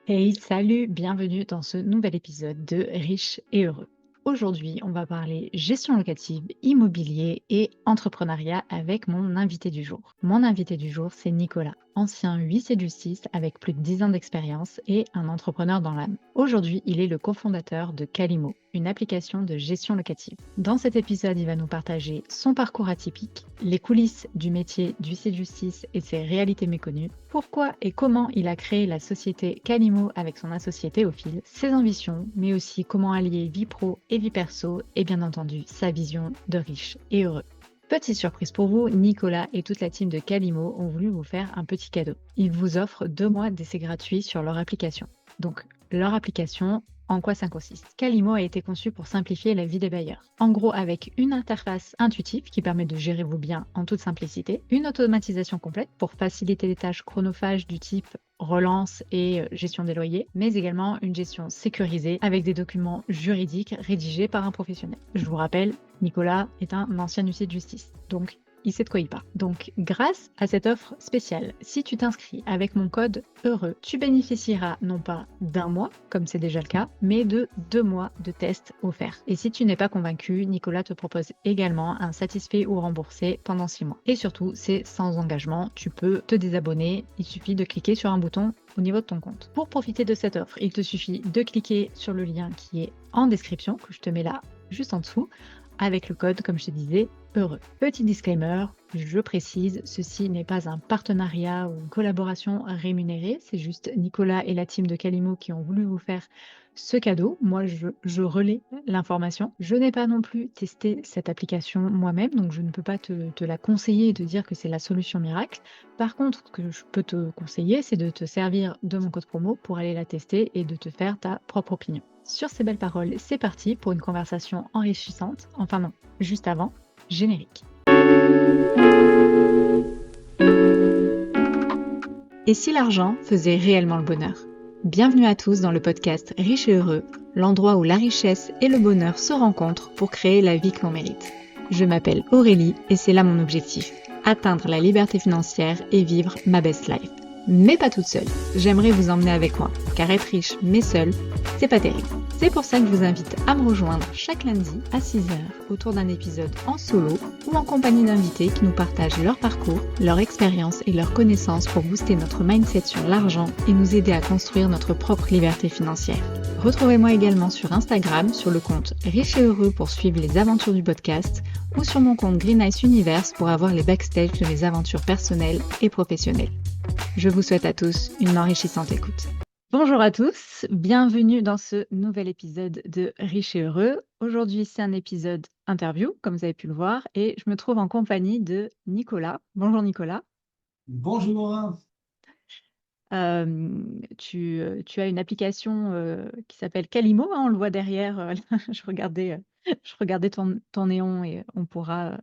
Hey, salut, bienvenue dans ce nouvel épisode de Riches et Heureux. Aujourd'hui, on va parler gestion locative, immobilier et entrepreneuriat avec mon invité du jour. Mon invité du jour, c'est Nicolas, ancien huissier de justice avec plus de 10 ans d'expérience et un entrepreneur dans l'âme. Aujourd'hui, il est le cofondateur de Calimo, une application de gestion locative. Dans cet épisode, il va nous partager son parcours atypique, les coulisses du métier d'huissier de justice et ses réalités méconnues, pourquoi et comment il a créé la société Calimo avec son associé Théophile, ses ambitions, mais aussi comment allier vie pro et vie perso et bien entendu sa vision de riche et heureux. Petite surprise pour vous, Nicolas et toute la team de Calimo ont voulu vous faire un petit cadeau. Ils vous offrent 2 mois d'essai gratuit sur leur application. Donc, leur application, en quoi ça consiste? Calimo a été conçu pour simplifier la vie des bailleurs. En gros, avec une interface intuitive qui permet de gérer vos biens en toute simplicité, une automatisation complète pour faciliter les tâches chronophages du type relance et gestion des loyers, mais également une gestion sécurisée avec des documents juridiques rédigés par un professionnel. Je vous rappelle, Nicolas est un ancien huissier de justice, donc il sait de quoi il parle. Donc, grâce à cette offre spéciale, si tu t'inscris avec mon code HEUREUX, tu bénéficieras non pas d'1 mois, comme c'est déjà le cas, mais de 2 mois de test offerts. Et si tu n'es pas convaincu, Nicolas te propose également un satisfait ou remboursé pendant 6 mois. Et surtout, c'est sans engagement, tu peux te désabonner, il suffit de cliquer sur un bouton au niveau de ton compte. Pour profiter de cette offre, il te suffit de cliquer sur le lien qui est en description, que je te mets là juste en dessous, avec le code, comme je te disais, HEUREUX. Petit disclaimer, je précise, ceci n'est pas un partenariat ou une collaboration rémunérée, c'est juste Nicolas et la team de Calimo qui ont voulu vous faire ce cadeau. Moi, je relais l'information. Je n'ai pas non plus testé cette application moi-même, donc je ne peux pas te la conseiller et te dire que c'est la solution miracle. Par contre, ce que je peux te conseiller, c'est de te servir de mon code promo pour aller la tester et de te faire ta propre opinion. Sur ces belles paroles, c'est parti pour une conversation enrichissante. Enfin non, juste avant, générique. Et si l'argent faisait réellement le bonheur? Bienvenue à tous dans le podcast Riche et Heureux, l'endroit où la richesse et le bonheur se rencontrent pour créer la vie que l'on mérite. Je m'appelle Aurélie et c'est là mon objectif, atteindre la liberté financière et vivre ma best life. Mais pas toute seule, j'aimerais vous emmener avec moi, car être riche mais seule, c'est pas terrible. C'est pour ça que je vous invite à me rejoindre chaque lundi à 6h autour d'un épisode en solo ou en compagnie d'invités qui nous partagent leur parcours, leur expérience et leurs connaissances pour booster notre mindset sur l'argent et nous aider à construire notre propre liberté financière. Retrouvez-moi également sur Instagram sur le compte Riche et Heureux pour suivre les aventures du podcast ou sur mon compte Green Ice Universe pour avoir les backstage de mes aventures personnelles et professionnelles. Je vous souhaite à tous une enrichissante écoute. Bonjour à tous, bienvenue dans ce nouvel épisode de Riche et Heureux. Aujourd'hui, c'est un épisode interview, comme vous avez pu le voir, et je me trouve en compagnie de Nicolas. Bonjour Nicolas. Bonjour. Tu as une application qui s'appelle Calimo, hein, on le voit derrière. Je regardais ton néon et on pourra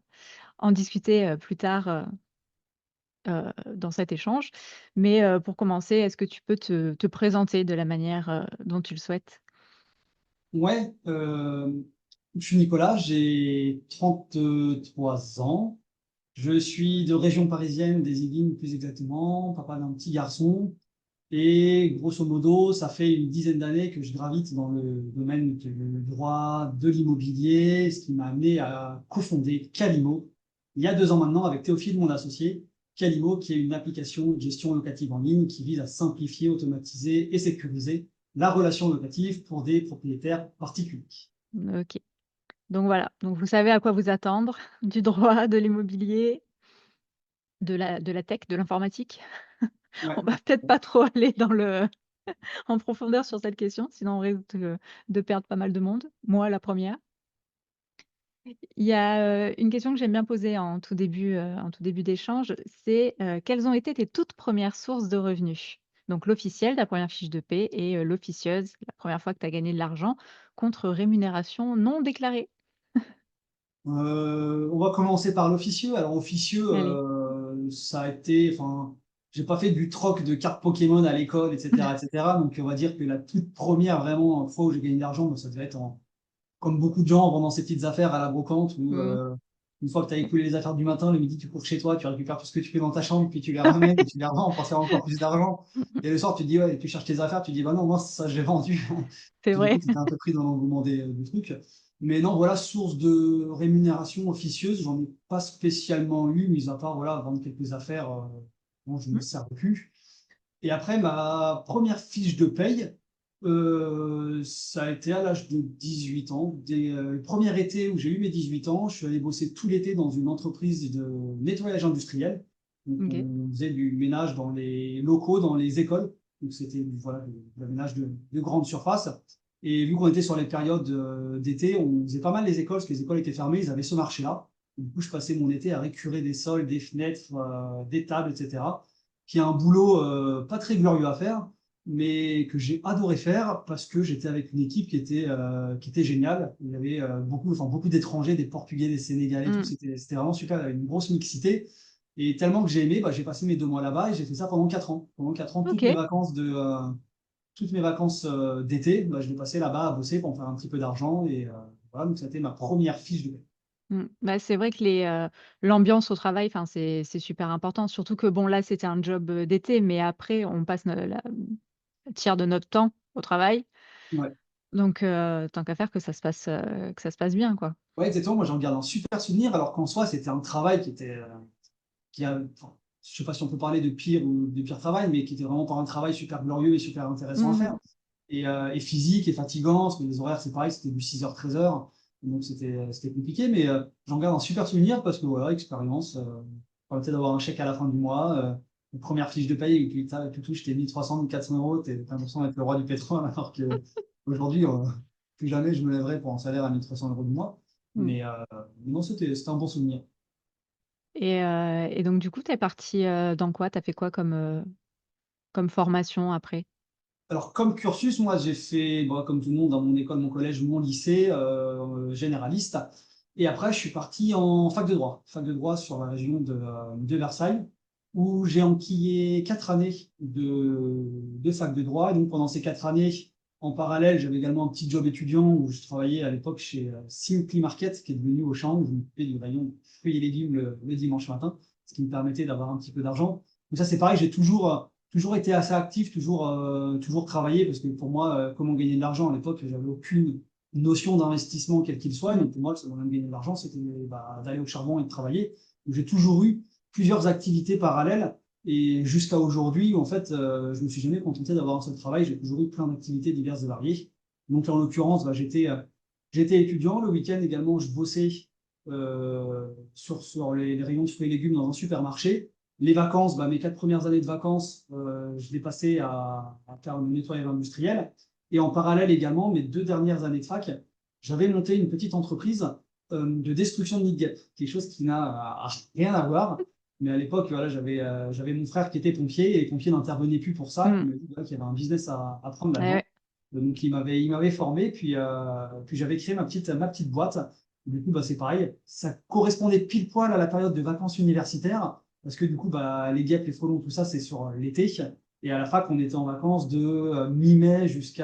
en discuter plus tard dans cet échange. Mais pour commencer, est-ce que tu peux te présenter de la manière dont tu le souhaites? Ouais, je suis Nicolas, j'ai 33 ans. Je suis de région parisienne, des Yvelines plus exactement, papa d'un petit garçon. Et grosso modo, ça fait une dizaine d'années que je gravite dans le domaine du droit de l'immobilier, ce qui m'a amené à cofonder Calimo il y a 2 ans maintenant avec Théophile, mon associé. Calimo, qui est une application de gestion locative en ligne qui vise à simplifier, automatiser et sécuriser la relation locative pour des propriétaires particuliers. Ok. Donc voilà, donc vous savez à quoi vous attendre, du droit, de l'immobilier, de la tech, de l'informatique. Ouais. On va peut-être pas trop aller en profondeur sur cette question, sinon on risque de perdre pas mal de monde. Moi, la première. Il y a une question que j'aime bien poser en tout début d'échange, c'est quelles ont été tes toutes premières sources de revenus? Donc l'officielle, ta première fiche de paie, et l'officieuse, la première fois que tu as gagné de l'argent contre rémunération non déclarée. On va commencer par l'officieux. Alors, officieux, Allez. ça a été, enfin, j'ai pas fait du troc de cartes Pokémon à l'école, etc., etc. Donc, on va dire que la toute première vraiment fois où j'ai gagné de l'argent, ça devait être comme beaucoup de gens pendant ces petites affaires à la brocante où Mmh. Une fois que tu as écoulé les affaires du matin, le midi, tu cours chez toi, tu récupères tout ce que tu fais dans ta chambre, puis tu les ramènes et tu les revends pour faire encore plus d'argent. Et le soir, tu te dis, ouais, tu cherches tes affaires, tu te dis, bah non, moi, ça, j'ai vendu. C'est Puis du coup, vrai. tu étais un peu pris dans l'engouement du truc. Mais non, voilà, source de rémunération officieuse, j'en ai pas spécialement eu, mis à part, voilà, vendre quelques affaires, dont je ne me Mmh. sers plus. Et après, ma première fiche de paye, ça a été à l'âge de 18 ans. Le premier été où j'ai eu mes 18 ans, je suis allé bosser tout l'été dans une entreprise de nettoyage industriel. Donc, OK. on faisait du ménage dans les locaux, dans les écoles. Donc, c'était voilà, le ménage de grande surface. Et vu qu'on était sur les périodes d'été, on faisait pas mal les écoles, parce que les écoles étaient fermées, ils avaient ce marché-là. Du coup, je passais mon été à récurer des sols, des fenêtres, des tables, etc. Qui est un boulot pas très glorieux à faire, mais que j'ai adoré faire parce que j'étais avec une équipe qui était géniale. Il y avait beaucoup d'étrangers, des Portugais, des Sénégalais, tout. Mmh. C'était vraiment super, il y avait une grosse mixité. Et tellement que j'ai aimé, bah, j'ai passé mes 2 mois là-bas et j'ai fait ça pendant 4 ans. Pendant 4 ans, OK. toutes mes vacances d'été, bah, je l'ai passé là-bas à bosser pour me faire un petit peu d'argent. Et voilà, donc ça a été ma première fiche de paie. Mmh. Bah, c'est vrai que l'ambiance au travail, enfin, c'est super important. Surtout que bon, là, c'était un job, d'été, mais après, on passe le tiers de notre temps au travail. Ouais. Donc, tant qu'à faire que ça se passe bien, quoi. Ouais, exactement. Moi, j'en garde un super souvenir, alors qu'en soi, c'était un travail enfin, je sais pas si on peut parler de pire travail, mais qui était vraiment pas un travail super glorieux et super intéressant à Mmh. faire. Et physique et fatigant, parce que les horaires, c'est pareil, c'était du 6h-13h, donc c'était compliqué, mais j'en garde un super souvenir parce que voilà, expérience, permettait d'avoir un chèque à la fin du mois, une première fiche de paye, et tu touches tes 1 300, 1 400 euros, t'as l'impression d'être le roi du pétrole, alors que aujourd'hui, plus jamais je me lèverai pour un salaire à 1 300 € du mois. Mmh. Mais non, c'était un bon souvenir. Et donc du coup, tu es parti, dans quoi? Tu as fait quoi comme formation après? Alors, comme cursus, moi, j'ai fait, bon, comme tout le monde, dans mon école, mon collège, mon lycée, généraliste. Et après, je suis parti en fac de droit. Fac de droit sur la région de Versailles, où j'ai enquillé 4 années de fac de droit. Et donc, pendant ces 4 années, en parallèle, j'avais également un petit job étudiant où je travaillais à l'époque chez Simply Market, qui est devenu Auchan, où je m'occupais du rayon fruits et légumes le dimanche matin, ce qui me permettait d'avoir un petit peu d'argent. Donc ça, c'est pareil, j'ai toujours été assez actif, toujours travaillé, parce que pour moi, comment gagner de l'argent à l'époque, j'avais aucune notion d'investissement quel qu'il soit. Mmh. Donc pour moi, le seul moyen de gagner de l'argent, c'était bah, d'aller au charbon et de travailler. Donc j'ai toujours eu plusieurs activités parallèles. Et jusqu'à aujourd'hui, en fait, je me suis jamais contenté d'avoir un seul travail. J'ai toujours eu plein d'activités diverses et variées. Donc en l'occurrence, bah, j'étais étudiant. Le week-end également, je bossais sur les rayons de fruits et légumes dans un supermarché. Les vacances, bah, mes 4 premières années de vacances, je l'ai passé à faire le nettoyage industriel. Et en parallèle également, mes 2 dernières années de fac, j'avais monté une petite entreprise de destruction de nids de guêpes, quelque chose qui n'a rien à voir. Mais à l'époque, voilà, j'avais mon frère qui était pompier, et les pompiers n'intervenaient plus pour ça. Mmh. Il m'a dit voilà, qu'il y avait un business à prendre Ouais, là-dedans. ouais. Donc il m'avait formé, puis j'avais créé ma petite boîte. Du coup, bah, c'est pareil, ça correspondait pile poil à la période de vacances universitaires, parce que du coup, bah, les guêpes, les frelons, tout ça, c'est sur l'été. Et à la fac, on était en vacances de mi-mai jusqu'au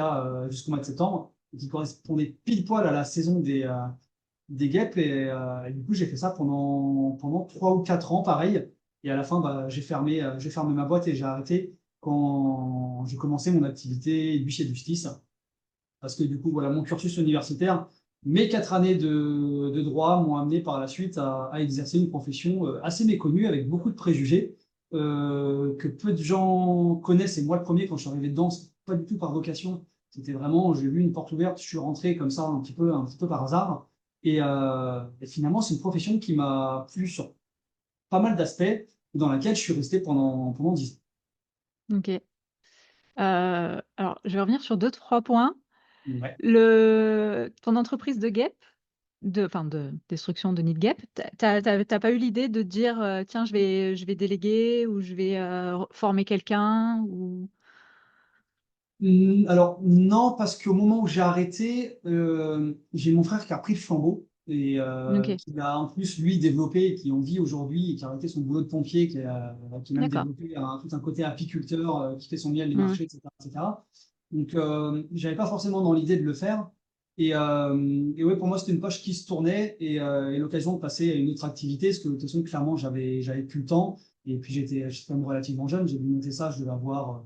mois de septembre, et qui correspondait pile poil à la saison des guêpes. Et du coup, j'ai fait ça pendant 3 ou 4 ans, pareil. Et à la fin, bah, j'ai fermé ma boîte et j'ai arrêté quand j'ai commencé mon activité d'huissier de justice. Parce que du coup, voilà, mon cursus universitaire, mes 4 années de droit m'ont amené par la suite à exercer une profession assez méconnue, avec beaucoup de préjugés, que peu de gens connaissent. Et moi, le premier, quand je suis arrivé dedans, c'est pas du tout par vocation. C'était vraiment, j'ai vu une porte ouverte, je suis rentré comme ça, un petit peu par hasard. Et finalement, c'est une profession qui m'a plu sur pas mal d'aspects, dans laquelle je suis resté pendant 10 ans. OK. Alors je vais revenir sur deux trois points. Ouais. Ton entreprise de guêpes, de destruction de nids de guêpes, tu as pas eu l'idée de te dire, «Tiens, je vais déléguer ou je vais, former quelqu'un» ou? Alors non, parce qu'au moment où j'ai arrêté, j'ai mon frère qui a pris le flambeau et OK, qui a en plus lui développé et qui en vit aujourd'hui et qui a arrêté son boulot de pompier, qui a même d'accord. développé tout un côté apiculteur, qui fait son miel, les Mmh. marchés, etc., etc. Donc j'avais pas forcément dans l'idée de le faire. Et ouais, pour moi, c'était une page qui se tournait et l'occasion de passer à une autre activité, parce que de toute façon, clairement, j'avais plus le temps. Et puis, j'étais quand même relativement jeune. J'ai dû monter ça, je devais avoir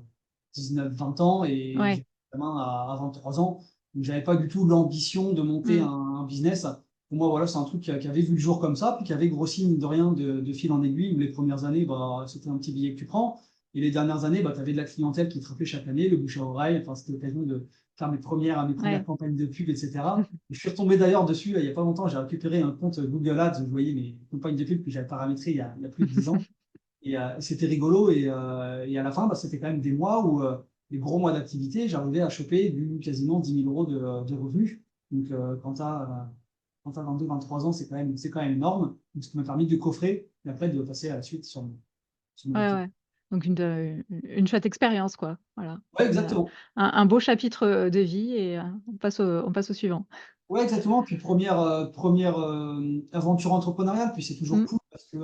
19-20 ans et Ouais. j'ai la main à 23 ans. Donc, j'avais pas du tout l'ambition de monter Mm. un business. Pour moi, voilà, c'est un truc qui avait vu le jour comme ça, puis qui avait grossi, mine de rien, de fil en aiguille, où les premières années, bah, c'était un petit billet que tu prends. Et les dernières années, bah, tu avais de la clientèle qui te frappait chaque année, le bouche à oreille. Enfin, c'était l'occasion de faire mes premières Ouais. campagnes de pub, etc. Et je suis retombé d'ailleurs dessus, là, il n'y a pas longtemps, j'ai récupéré un compte Google Ads, je voyais mes campagnes de pub que j'avais paramétrées il y a plus de 10 ans. Et c'était rigolo. Et à la fin, bah, c'était quand même des mois où, les gros mois d'activité, j'arrivais à choper du quasiment 10 000 € de revenus. Donc, quand tu as 22-23 ans, c'est quand même énorme. Donc, ce qui m'a permis de coffrer et après de passer à la suite sur mon Ouais, activité. ouais. Donc une chouette expérience, quoi. Voilà. Ouais, exactement. Un beau chapitre de vie et on passe au suivant. Ouais, exactement. Puis première aventure entrepreneuriale, puis c'est toujours Mm. cool parce que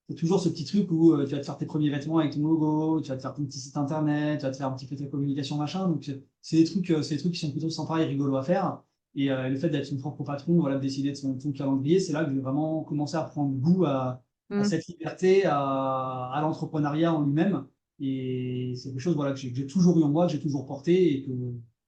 c'est toujours ce petit truc où tu vas te faire tes premiers vêtements avec ton logo, tu vas te faire ton petit site internet, tu vas te faire un petit peu ta communication, machin. Donc c'est des trucs qui sont plutôt sympas et rigolos à faire. Et le fait d'être son propre patron, voilà, de décider de son calendrier, c'est là que j'ai vraiment commencé à prendre goût à Mm. cette liberté, à l'entrepreneuriat en lui-même. Et c'est quelque chose, voilà, que j'ai toujours eu en moi, que j'ai toujours porté et que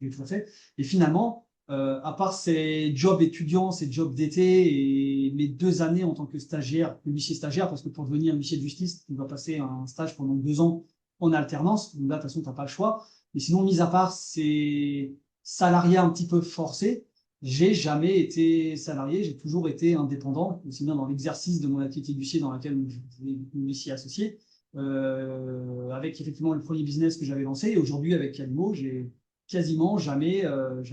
j'ai toujours fait. Et finalement, à part ces jobs étudiants, ces jobs d'été et mes 2 années en tant que stagiaire, huissier stagiaire, parce que pour devenir huissier de justice, tu dois passer un stage pendant 2 ans en alternance. Donc là, de toute façon, tu n'as pas le choix. Mais sinon, mis à part ces salariés un petit peu forcés, j'ai jamais été salarié, j'ai toujours été indépendant, aussi bien dans l'exercice de mon activité d'huissier dans laquelle je suis huissier associé, avec effectivement le premier business que j'avais lancé. Et aujourd'hui, avec Calimo, j'ai quasiment jamais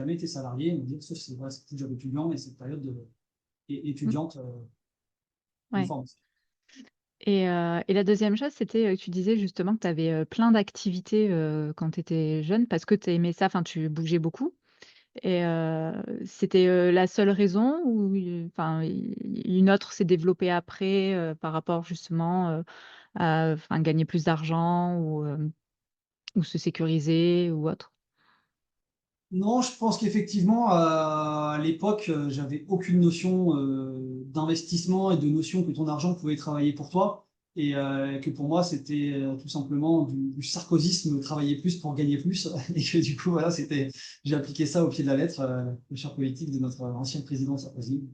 été salarié, on va dire, sauf c'est voilà, ce petit job étudiant et cette période Mm. étudiante de Ouais. formation. Et la deuxième chose, c'était que tu disais justement que tu avais plein d'activités quand tu étais jeune parce que tu aimais ça, enfin, tu bougeais beaucoup. Et c'était la seule raison ou enfin, une autre s'est développée après par rapport justement à enfin, gagner plus d'argent ou se sécuriser ou autre? Non, je pense qu'effectivement, à l'époque, j'avais aucune notion d'investissement et de notion que ton argent pouvait travailler pour toi. Et que pour moi, c'était tout simplement du sarkozysme, travailler plus pour gagner plus. Et que du coup, voilà, j'ai appliqué ça au pied de la lettre, le cher politique de notre ancien président Sarkozy,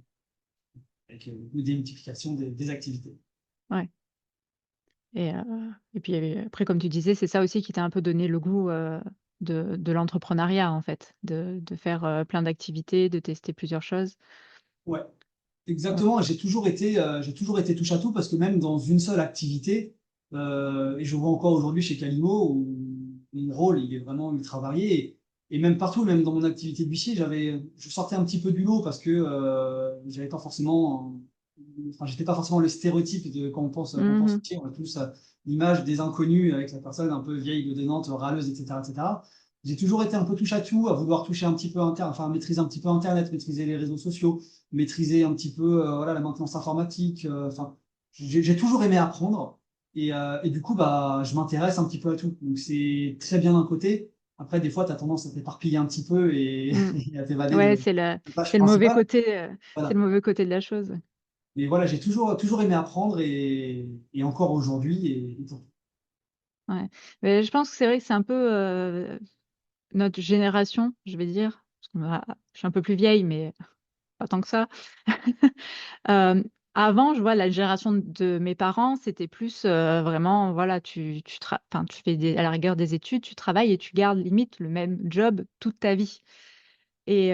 avec une démultiplication des activités. Ouais. Et puis après, comme tu disais, c'est ça aussi qui t'a un peu donné le goût de l'entrepreneuriat, en fait, de faire plein d'activités, de tester plusieurs choses. Ouais. Ouais. Exactement, j'ai toujours été touche à tout parce que même dans une seule activité, et je vois encore aujourd'hui chez Calimo où mon rôle il est vraiment ultra varié et même partout, même dans mon activité d'huissier, je sortais un petit peu du lot parce que j'avais pas forcément, enfin j'étais pas forcément le stéréotype de quand on pense Mhm. métier, on a tous l'image des inconnus avec la personne un peu vieille, bedonnante, râleuse, etc., etc. J'ai toujours été un peu touche à tout, à vouloir toucher un petit peu enfin maîtriser un petit peu Internet, maîtriser les réseaux sociaux, maîtriser un petit peu voilà, la maintenance informatique. Enfin, j'ai toujours aimé apprendre et du coup, bah, je m'intéresse un petit peu à tout. Donc c'est très bien d'un côté. Après, des fois, tu as tendance à t'éparpiller un petit peu et, Mm. et à t'évader Ouais, des tâches c'est le mauvais principales. côté, c'est le Voilà. mauvais côté de la chose. Mais voilà, j'ai toujours aimé apprendre et encore aujourd'hui et pour tout. Ouais. Mais je pense que c'est vrai que c'est un peu notre génération, je vais dire. Parce que je suis un peu plus vieille, mais pas tant que ça. Euh, Avant, je vois la génération de mes parents, c'était plus vraiment, voilà, enfin, tu fais à la rigueur des études, tu travailles et tu gardes limite le même job toute ta vie. Et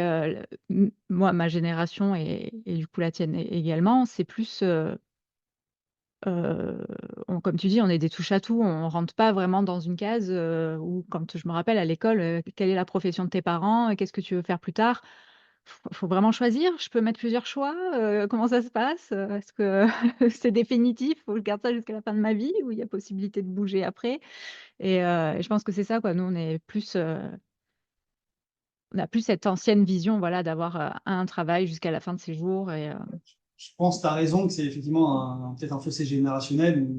moi, ma génération et du coup la tienne également, c'est plus, comme tu dis, on est des touche-à-tout, on rentre pas vraiment dans une case où, quand je me rappelle à l'école, quelle est la profession de tes parents, qu'est-ce que tu veux faire plus tard? Faut vraiment choisir. Je peux mettre plusieurs choix. Comment ça se passe? Est-ce que c'est définitif? Faut que je garde ça jusqu'à la fin de ma vie ou il y a possibilité de bouger après? Et je pense que c'est ça, quoi. Nous, on a plus cette ancienne vision, voilà, d'avoir un travail jusqu'à la fin de ses jours. je pense que tu as raison que c'est effectivement peut-être un fossé générationnel où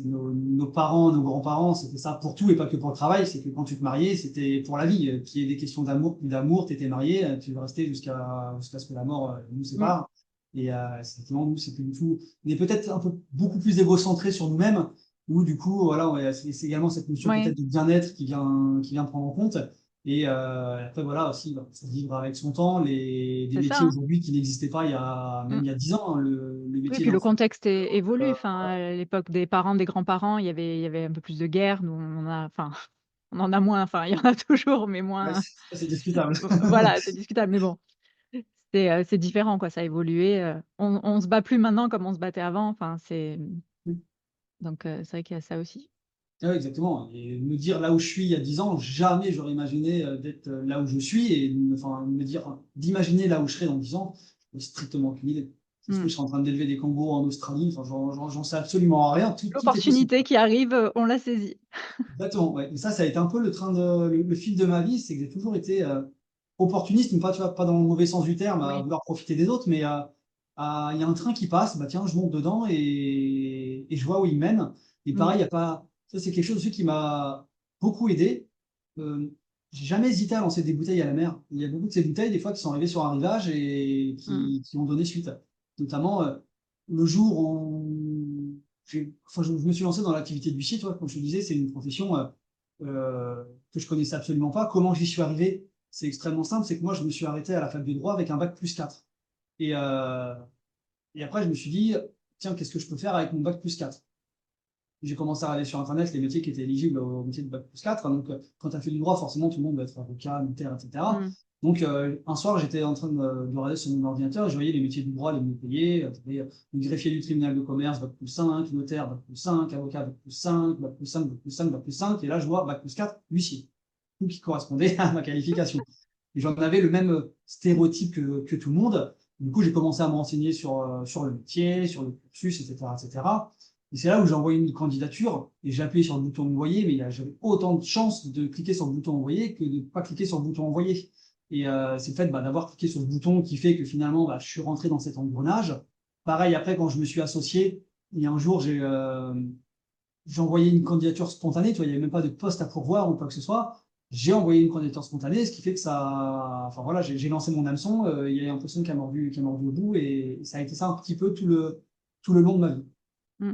nos parents, nos grands-parents, c'était ça pour tout et pas que pour le travail. C'est que quand tu te mariais, c'était pour la vie. Qu'il y ait des questions d'amour, tu étais marié, tu veux rester jusqu'à ce que la mort nous Mm. sépare. Et effectivement, nous, c'est plus du tout. On est peut-être un peu beaucoup plus égocentré sur nous-mêmes, où du coup, voilà, c'est également cette notion Oui, peut-être de bien-être qui vient prendre en compte. Et après, voilà, aussi, bah, faut vivre avec son temps, des c'est ça, métiers hein. aujourd'hui qui n'existaient pas même Mm. il y a 10 ans, hein, le Oui, métier puis le d'info. contexte évolue. Enfin, Voilà. à l'époque des parents, des grands-parents, il y avait un peu plus de guerre. Nous, enfin, on en a moins. Enfin, il y en a toujours, mais Ouais, moins. ça, c'est discutable. Voilà, c'est discutable. Mais bon, c'est différent, quoi. Ça a évolué. On se bat plus maintenant comme on se battait avant. Enfin, donc c'est vrai qu'il y a ça aussi. Ouais, exactement. Et me dire là où je suis il y a 10 ans, jamais j'aurais imaginé d'être là où je suis et enfin, d'imaginer là où je serai dans 10 ans, je n'ai strictement aucune idée. Ça se trouve, Mm. je serai en train d'élever des kangourous en Australie, enfin, j'en sais absolument rien, tout est possible. L'opportunité qui arrive, on la saisit. Exactement, ouais. Et ça a été un peu le fil de ma vie, c'est que j'ai toujours été opportuniste, mais pas, tu vois, pas dans le mauvais sens du terme, à Oui. vouloir profiter des autres, mais il y a un train qui passe, bah tiens, je monte dedans et je vois où il mène. Et Mm. pareil, il y a pas, ça c'est quelque chose aussi qui m'a beaucoup aidé. Euh, j'ai jamais hésité à lancer des bouteilles à la mer. Il y a beaucoup de ces bouteilles, des fois, qui sont arrivées sur un rivage et Mm. qui ont donné suite. Notamment, le jour où enfin, je me suis lancé dans l'activité d'huissier, toi, comme je te disais, c'est une profession que je connaissais absolument pas. Comment j'y suis arrivé? C'est extrêmement simple, c'est que moi, je me suis arrêté à la fac de droit avec un bac plus 4. Et, euh, et après, je me suis dit, tiens, qu'est-ce que je peux faire avec mon bac plus 4? J'ai commencé à regarder sur Internet les métiers qui étaient éligibles au métier de bac plus 4. Donc, quand tu as fait du droit, forcément, tout le monde va être avocat, notaire, etc. Mm. Donc, un soir, j'étais en train de regarder sur mon ordinateur et je voyais les métiers du droit les mieux payés. Le greffier du tribunal de commerce, bac plus 5, notaire, bac plus 5, avocat, bac plus 5, bac plus 5, bac plus 5, bac plus 5. Et là, je vois bac plus 4, huissier. Tout qui correspondait à ma qualification. Et j'en avais le même stéréotype que tout le monde. Du coup, j'ai commencé à me renseigner sur le métier, sur le cursus, etc., etc. Et c'est là où j'ai envoyé une candidature et j'ai appuyé sur le bouton envoyer, mais j'avais autant de chances de cliquer sur le bouton envoyer que de ne pas cliquer sur le bouton envoyer. Et c'est le fait d'avoir cliqué sur ce bouton qui fait que finalement, je suis rentré dans cet engrenage. Pareil, après, quand je me suis associé, il y a un jour, j'ai envoyé une candidature spontanée, tu vois, il n'y avait même pas de poste à pourvoir ou quoi que ce soit. J'ai envoyé une candidature spontanée, ce qui fait que ça, enfin voilà, j'ai lancé mon hameçon, il y a un poisson qui a mordu au bout, et ça a été ça un petit peu tout le long de ma vie. Mm.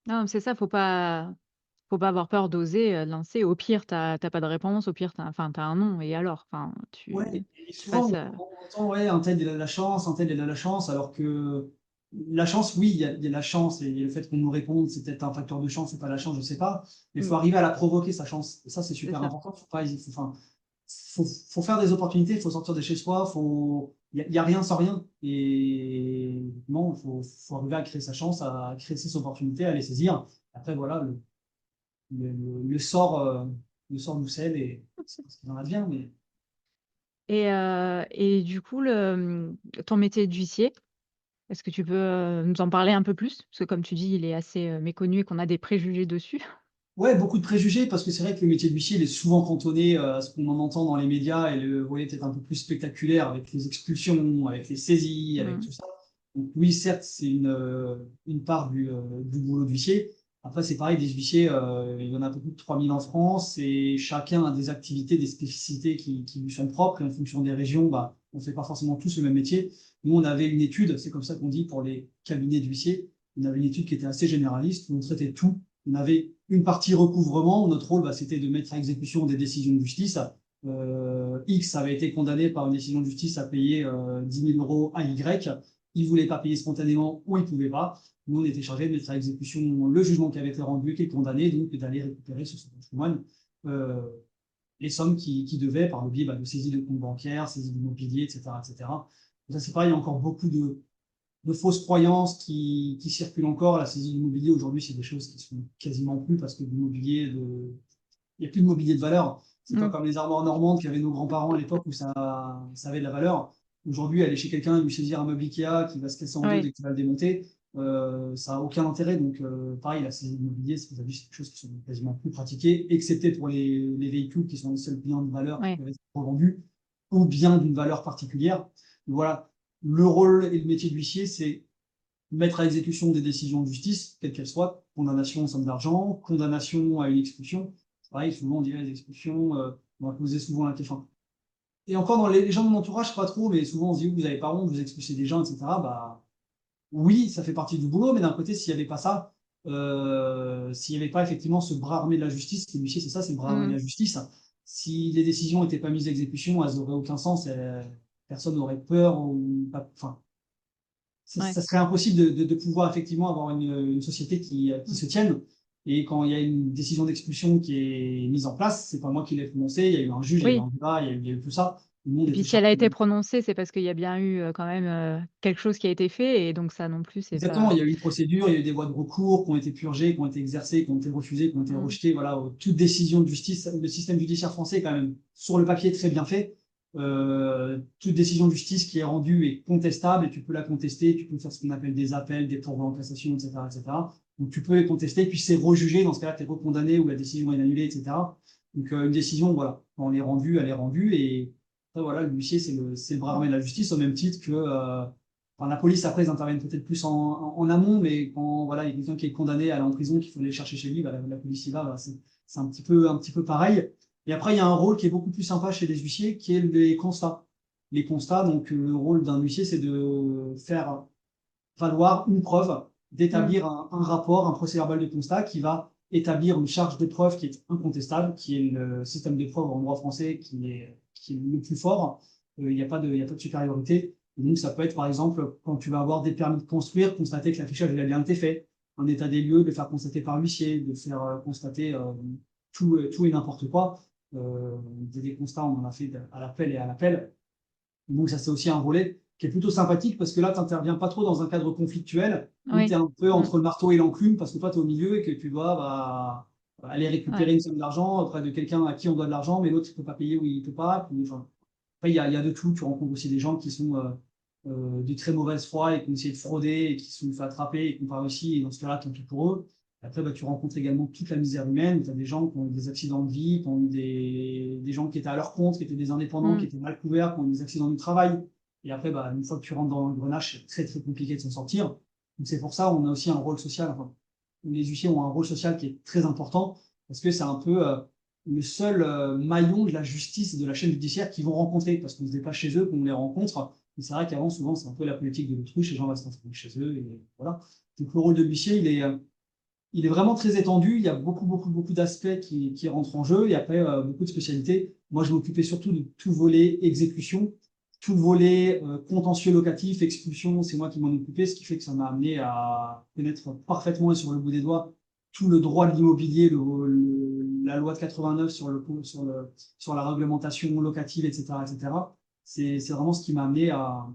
Non, c'est ça, faut pas avoir peur d'oser lancer. Au pire, t'as pas de réponse. Au pire, t'as un non. Et alors, enfin, Ouais, tu et souvent passes. on entend ouais, un tel il a de la chance, un tel il a de la chance, alors que la chance, oui, il y a la chance et le fait qu'on nous réponde, c'est peut-être un facteur de chance, c'est pas la chance, je sais pas, mais il faut Mm. arriver à la provoquer sa chance. Et ça, c'est C'est super ça. important. Faut pas hésiter, enfin, faut faire des opportunités, il faut sortir de chez soi, il y a rien sans rien. Et non, faut arriver à créer sa chance, à créer ses opportunités, à les saisir. Après, voilà, le sort, le sort nous scelle et c'est ce qu'il en advient, mais. Et du coup, ton métier d'huissier, est-ce que tu peux nous en parler un peu plus? Parce que comme tu dis, il est assez méconnu et qu'on a des préjugés dessus. Ouais, beaucoup de préjugés parce que c'est vrai que le métier d'huissier il est souvent cantonné à ce qu'on en entend dans les médias et le volet peut-être un peu plus spectaculaire avec les expulsions, avec les saisies, avec Mm. tout ça. Donc oui, certes, c'est une part du boulot d'huissier. Après, c'est pareil, des huissiers, il y en a un peu plus de 3000 en France et chacun a des activités, des spécificités qui lui sont propres et en fonction des régions, on ne fait pas forcément tous le même métier. Nous, on avait une étude, c'est comme ça qu'on dit pour les cabinets d'huissiers, on avait une étude qui était assez généraliste où on traitait tout. On avait une partie recouvrement, où notre rôle, c'était de mettre à exécution des décisions de justice. X avait été condamné par une décision de justice à payer 10 000 euros à Y. Il ne voulait pas payer spontanément ou il ne pouvait pas. Nous, on était chargé de mettre à exécution le jugement qui avait été rendu, qui est condamné, donc d'aller récupérer sur son patrimoine les sommes qui devaient par le biais de saisie de comptes bancaires, saisie d'immobilier, etc., etc. Ça, c'est pareil, il y a encore beaucoup de fausses croyances qui circulent encore. La saisie d'immobilier, aujourd'hui, c'est des choses qui sont quasiment plus parce que il n'y a plus de mobilier de valeur. C'est pas Mm. comme les armoires normandes qu'avaient nos grands-parents à l'époque où ça avait de la valeur. Aujourd'hui, aller chez quelqu'un et lui saisir un meuble Ikea qui va se casser en deux Oui. dès que tu vas le démonter, ça n'a aucun intérêt. Donc, pareil, la saisie d'immobilier, aujourd'hui, c'est des choses qui sont quasiment plus pratiquées, excepté pour les véhicules qui sont les seuls biens de valeur qui Oui. peuvent être revendus ou bien d'une valeur particulière. Voilà, le rôle et le métier de l'huissier, c'est mettre à exécution des décisions de justice, quelles qu'elles soient, condamnation en somme d'argent, condamnation à une expulsion. Pareil, souvent on dirait les expulsions, on va poser souvent la question. Et encore dans les gens de mon entourage, pas trop, mais souvent on se dit, vous avez pas honte, vous expulsez des gens, etc. Bah, oui, ça fait partie du boulot, mais d'un côté, s'il n'y avait pas ça, s'il n'y avait pas effectivement ce bras armé de la justice, les huissiers, c'est ça, c'est le bras armé de Mm. la justice. Si les décisions n'étaient pas mises à exécution, elles n'auraient aucun sens, personne n'aurait peur, ou enfin, Ouais. ça serait impossible de pouvoir effectivement avoir une société qui Mm. se tienne. Et quand il y a une décision d'expulsion qui est mise en place, c'est pas moi qui l'ai prononcée, il y a eu un juge, il y a eu Oui. un débat, il y a eu tout ça. Le monde Et puis était si elle a chargé. été prononcée, c'est parce qu'il y a bien eu, quand même, quelque chose qui a été fait et donc ça non plus, c'est Exactement, pas il y a eu une procédure, il y a eu des voies de recours qui ont été purgées, qui ont été exercées, qui ont été refusées, qui ont été mmh, rejetées. Voilà, toute décision de justice, le système judiciaire français est quand même sur le papier très bien fait. Toute décision de justice qui est rendue est contestable et tu peux la contester, tu peux faire ce qu'on appelle des appels, des pourvois en cassation, etc., etc. Donc tu peux les contester, puis c'est rejugé, dans ce cas-là, tu es recondamné ou la décision est annulée, etc. Donc une décision, voilà, quand elle est rendue, elle est rendue. Et après, voilà, l'huissier, c'est le bras armé de la justice, au même titre que enfin, la police, après, ils interviennent peut-être plus en amont, mais quand voilà, il y a quelqu'un qui est condamné à aller en prison, qu'il faut aller le chercher chez lui, bah, la police y va, voilà, c'est un petit peu pareil. Et après, il y a un rôle qui est beaucoup plus sympa chez les huissiers, qui est les constats. Les constats, donc le rôle d'un huissier, c'est de faire valoir une preuve, mmh, d'établir un rapport, un procès-verbal de constat qui va établir une charge de preuve qui est incontestable, qui est le système de preuve en droit français qui est le plus fort. Il n'y a pas de, il y a pas de supériorité. Et donc, ça peut être, par exemple, quand tu vas avoir des permis de construire, constater que l'affichage a bien été fait, un état des lieux, de faire constater par l'huissier, de faire constater tout et n'importe quoi. Des constats, on en a fait à l'appel et à l'appel. Donc ça, c'est aussi un volet qui est plutôt sympathique parce que là, tu n'interviens pas trop dans un cadre conflictuel où tu oui, es un peu mmh, entre le marteau et l'enclume parce que toi, tu es au milieu et que tu dois aller ouais, récupérer une somme d'argent auprès de quelqu'un à qui on doit de l'argent, mais l'autre ne peut pas payer ou il ne peut pas. Puis, enfin, après, il y a de tout. Tu rencontres aussi des gens qui sont de très mauvaise foi et qui ont essayé de frauder et qui se sont fait attraper et qui n'ont pas réussi. Et dans ce cas-là, tant pis pour eux. Après, bah, tu rencontres également toute la misère humaine. Tu as des gens qui ont eu des accidents de vie, qui ont eu des gens qui étaient à leur compte, qui étaient des indépendants, qui mmh, étaient mal couverts, qui ont eu des accidents du travail. Et après, bah, une fois que tu rentres dans l'engrenage, c'est très, très compliqué de s'en sortir. Donc, c'est pour ça on a aussi un rôle social. Enfin, les huissiers ont un rôle social qui est très important parce que c'est un peu le seul maillon de la justice et de la chaîne judiciaire qu'ils vont rencontrer parce qu'on ne se déplace chez eux, qu'on les rencontre. Et c'est vrai qu'avant, souvent, c'est un peu la politique de l'autruche, les gens restent enfermés chez eux. Et voilà. Donc, le rôle de l'huissier, il est vraiment très étendu. Il y a beaucoup, beaucoup, beaucoup d'aspects qui rentrent en jeu et après, beaucoup de spécialités. Moi, je m'occupais surtout de tout volet exécution, tout volet contentieux locatif, expulsion. C'est moi qui m'en occupais, ce qui fait que ça m'a amené à connaître parfaitement et sur le bout des doigts tout le droit de l'immobilier, la loi de 89 sur la réglementation locative, etc., etc. C'est vraiment ce qui m'a amené à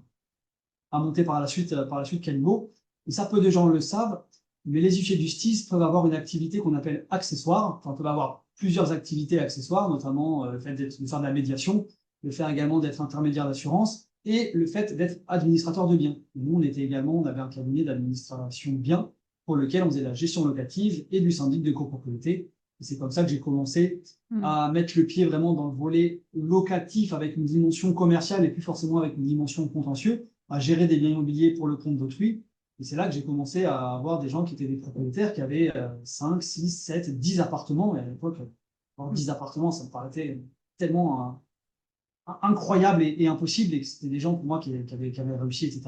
monter par la suite Calimo. Et ça, peu de gens le savent, mais les huissiers de justice peuvent avoir une activité qu'on appelle accessoire, enfin, peuvent avoir plusieurs activités accessoires, notamment le fait de faire de la médiation, le fait également d'être intermédiaire d'assurance et le fait d'être administrateur de biens. Nous, on avait un cabinet d'administration de biens pour lequel on faisait de la gestion locative et du syndic de copropriété. Et c'est comme ça que j'ai commencé mmh, à mettre le pied vraiment dans le volet locatif avec une dimension commerciale et plus forcément avec une dimension contentieux, à gérer des biens immobiliers pour le compte d'autrui. Et c'est là que j'ai commencé à avoir des gens qui étaient des propriétaires qui avaient 5, 6, 7, 10 appartements. Et à l'époque, avoir mmh, 10 appartements, ça me paraissait tellement incroyable et impossible. Et que c'était des gens pour moi qui avaient réussi, etc.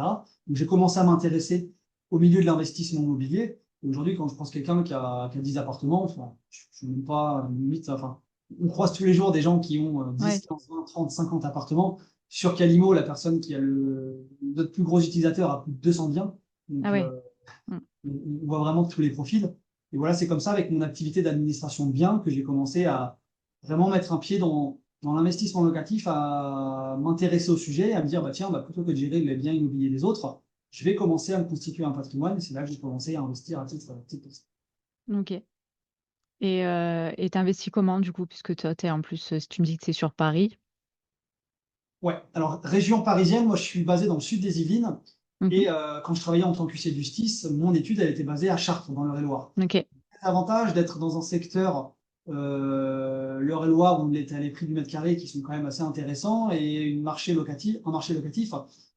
Donc j'ai commencé à m'intéresser au milieu de l'investissement immobilier. Et aujourd'hui, quand je pense quelqu'un qui a 10 appartements, enfin, je ne même pas limite, enfin, on croise tous les jours des gens qui ont 10, ouais, 15, 20, 30, 50 appartements. Sur Calimo, la personne qui a notre plus gros utilisateur a plus de 200 biens. ah Donc, ouais, mmh, on voit vraiment tous les profils. Et voilà, c'est comme ça, avec mon activité d'administration de biens, que j'ai commencé à vraiment mettre un pied dans l'investissement locatif, à m'intéresser au sujet, à me dire, bah, tiens, bah, plutôt que de gérer les biens immobiliers des autres, je vais commencer à me constituer un patrimoine. Et c'est là que j'ai commencé à investir à titre personnel. OK. Et tu investis comment du coup? Puisque toi, tu es en plus, si tu me dis que c'est sur Paris? Ouais, alors région parisienne, moi je suis basé dans le sud des Yvelines. Mmh. Et quand je travaillais en tant qu'huissier de justice, mon étude, elle était basée à Chartres, dans l'Eure-et-Loire. OK. L'avantage d'être dans un secteur, l'Eure-et-Loire, où les prix du mètre carré qui sont quand même assez intéressants, et un marché locatif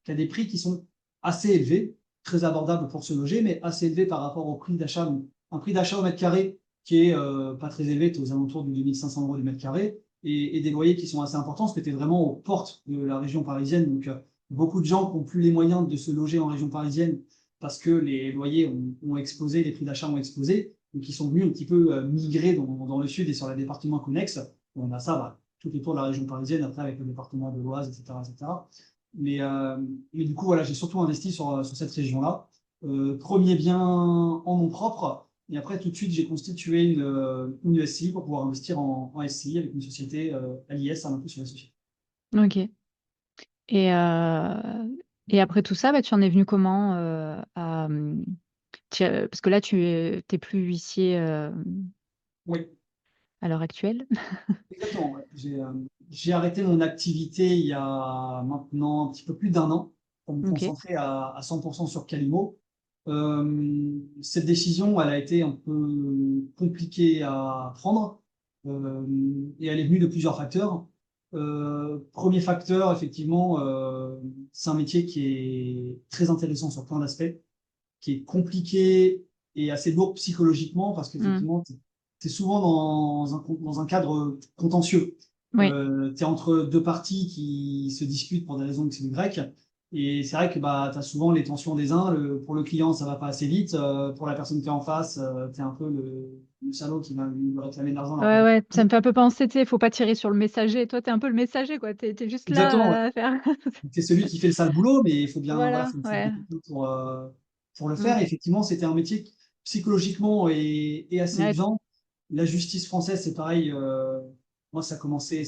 qui a des prix qui sont assez élevés, très abordables pour se loger, mais assez élevés par rapport au prix d'achat. Un prix d'achat au mètre carré qui est pas très élevé, tu es aux alentours de 2500 euros du mètre carré, et des loyers qui sont assez importants, parce que tu es vraiment aux portes de la région parisienne. Donc, beaucoup de gens qui n'ont plus les moyens de se loger en région parisienne parce que les loyers ont explosé, les prix d'achat ont explosé, donc ils sont venus un petit peu migrer dans le sud et sur les départements connexes. On a ça tout autour de la région parisienne, après avec le département de l'Oise, etc., etc. Mais, euh, mais du coup, voilà, j'ai surtout investi sur cette région-là. Premier bien en nom propre. Et après, tout de suite, j'ai constitué une SCI pour pouvoir investir en SCI avec une société LIS à l'impôt sur les sociétés. Ok. Et, euh, et après tout ça, bah, tu en es venu comment parce que là, tu n'es plus huissier Oui, à l'heure actuelle. exactement. Ouais. J'ai arrêté mon activité il y a maintenant un petit peu plus d'un an pour me Ok. concentrer à 100% sur Calimo. Cette décision, elle a été un peu compliquée à prendre et elle est venue de plusieurs facteurs. Premier facteur, effectivement, c'est un métier qui est très intéressant sur plein d'aspects, qui est compliqué et assez lourd psychologiquement parce Hmm. qu'effectivement, tu es souvent dans un cadre contentieux. Oui. Tu es entre deux parties qui se disputent pour des raisons X ou Y. Et c'est vrai que bah, tu as souvent les tensions des uns. Pour le client, ça va pas assez vite. Pour la personne qui est en face, tu es un peu le salaud qui va lui réclamer de l'argent alors Ouais, qu'elle ouais, ça me fait un peu penser, tu sais, faut pas tirer sur le messager. Toi, t'es un peu le messager, quoi. T'es juste exactement, ouais. là à faire. Tu es celui qui fait le sale boulot, mais il faut bien, voilà, Voilà, faut ouais. beaucoup de temps pour le Hmm. faire. Et effectivement, c'était un métier qui, psychologiquement est assez Ouais. usant. La justice française, c'est pareil. Moi, ça a commencé.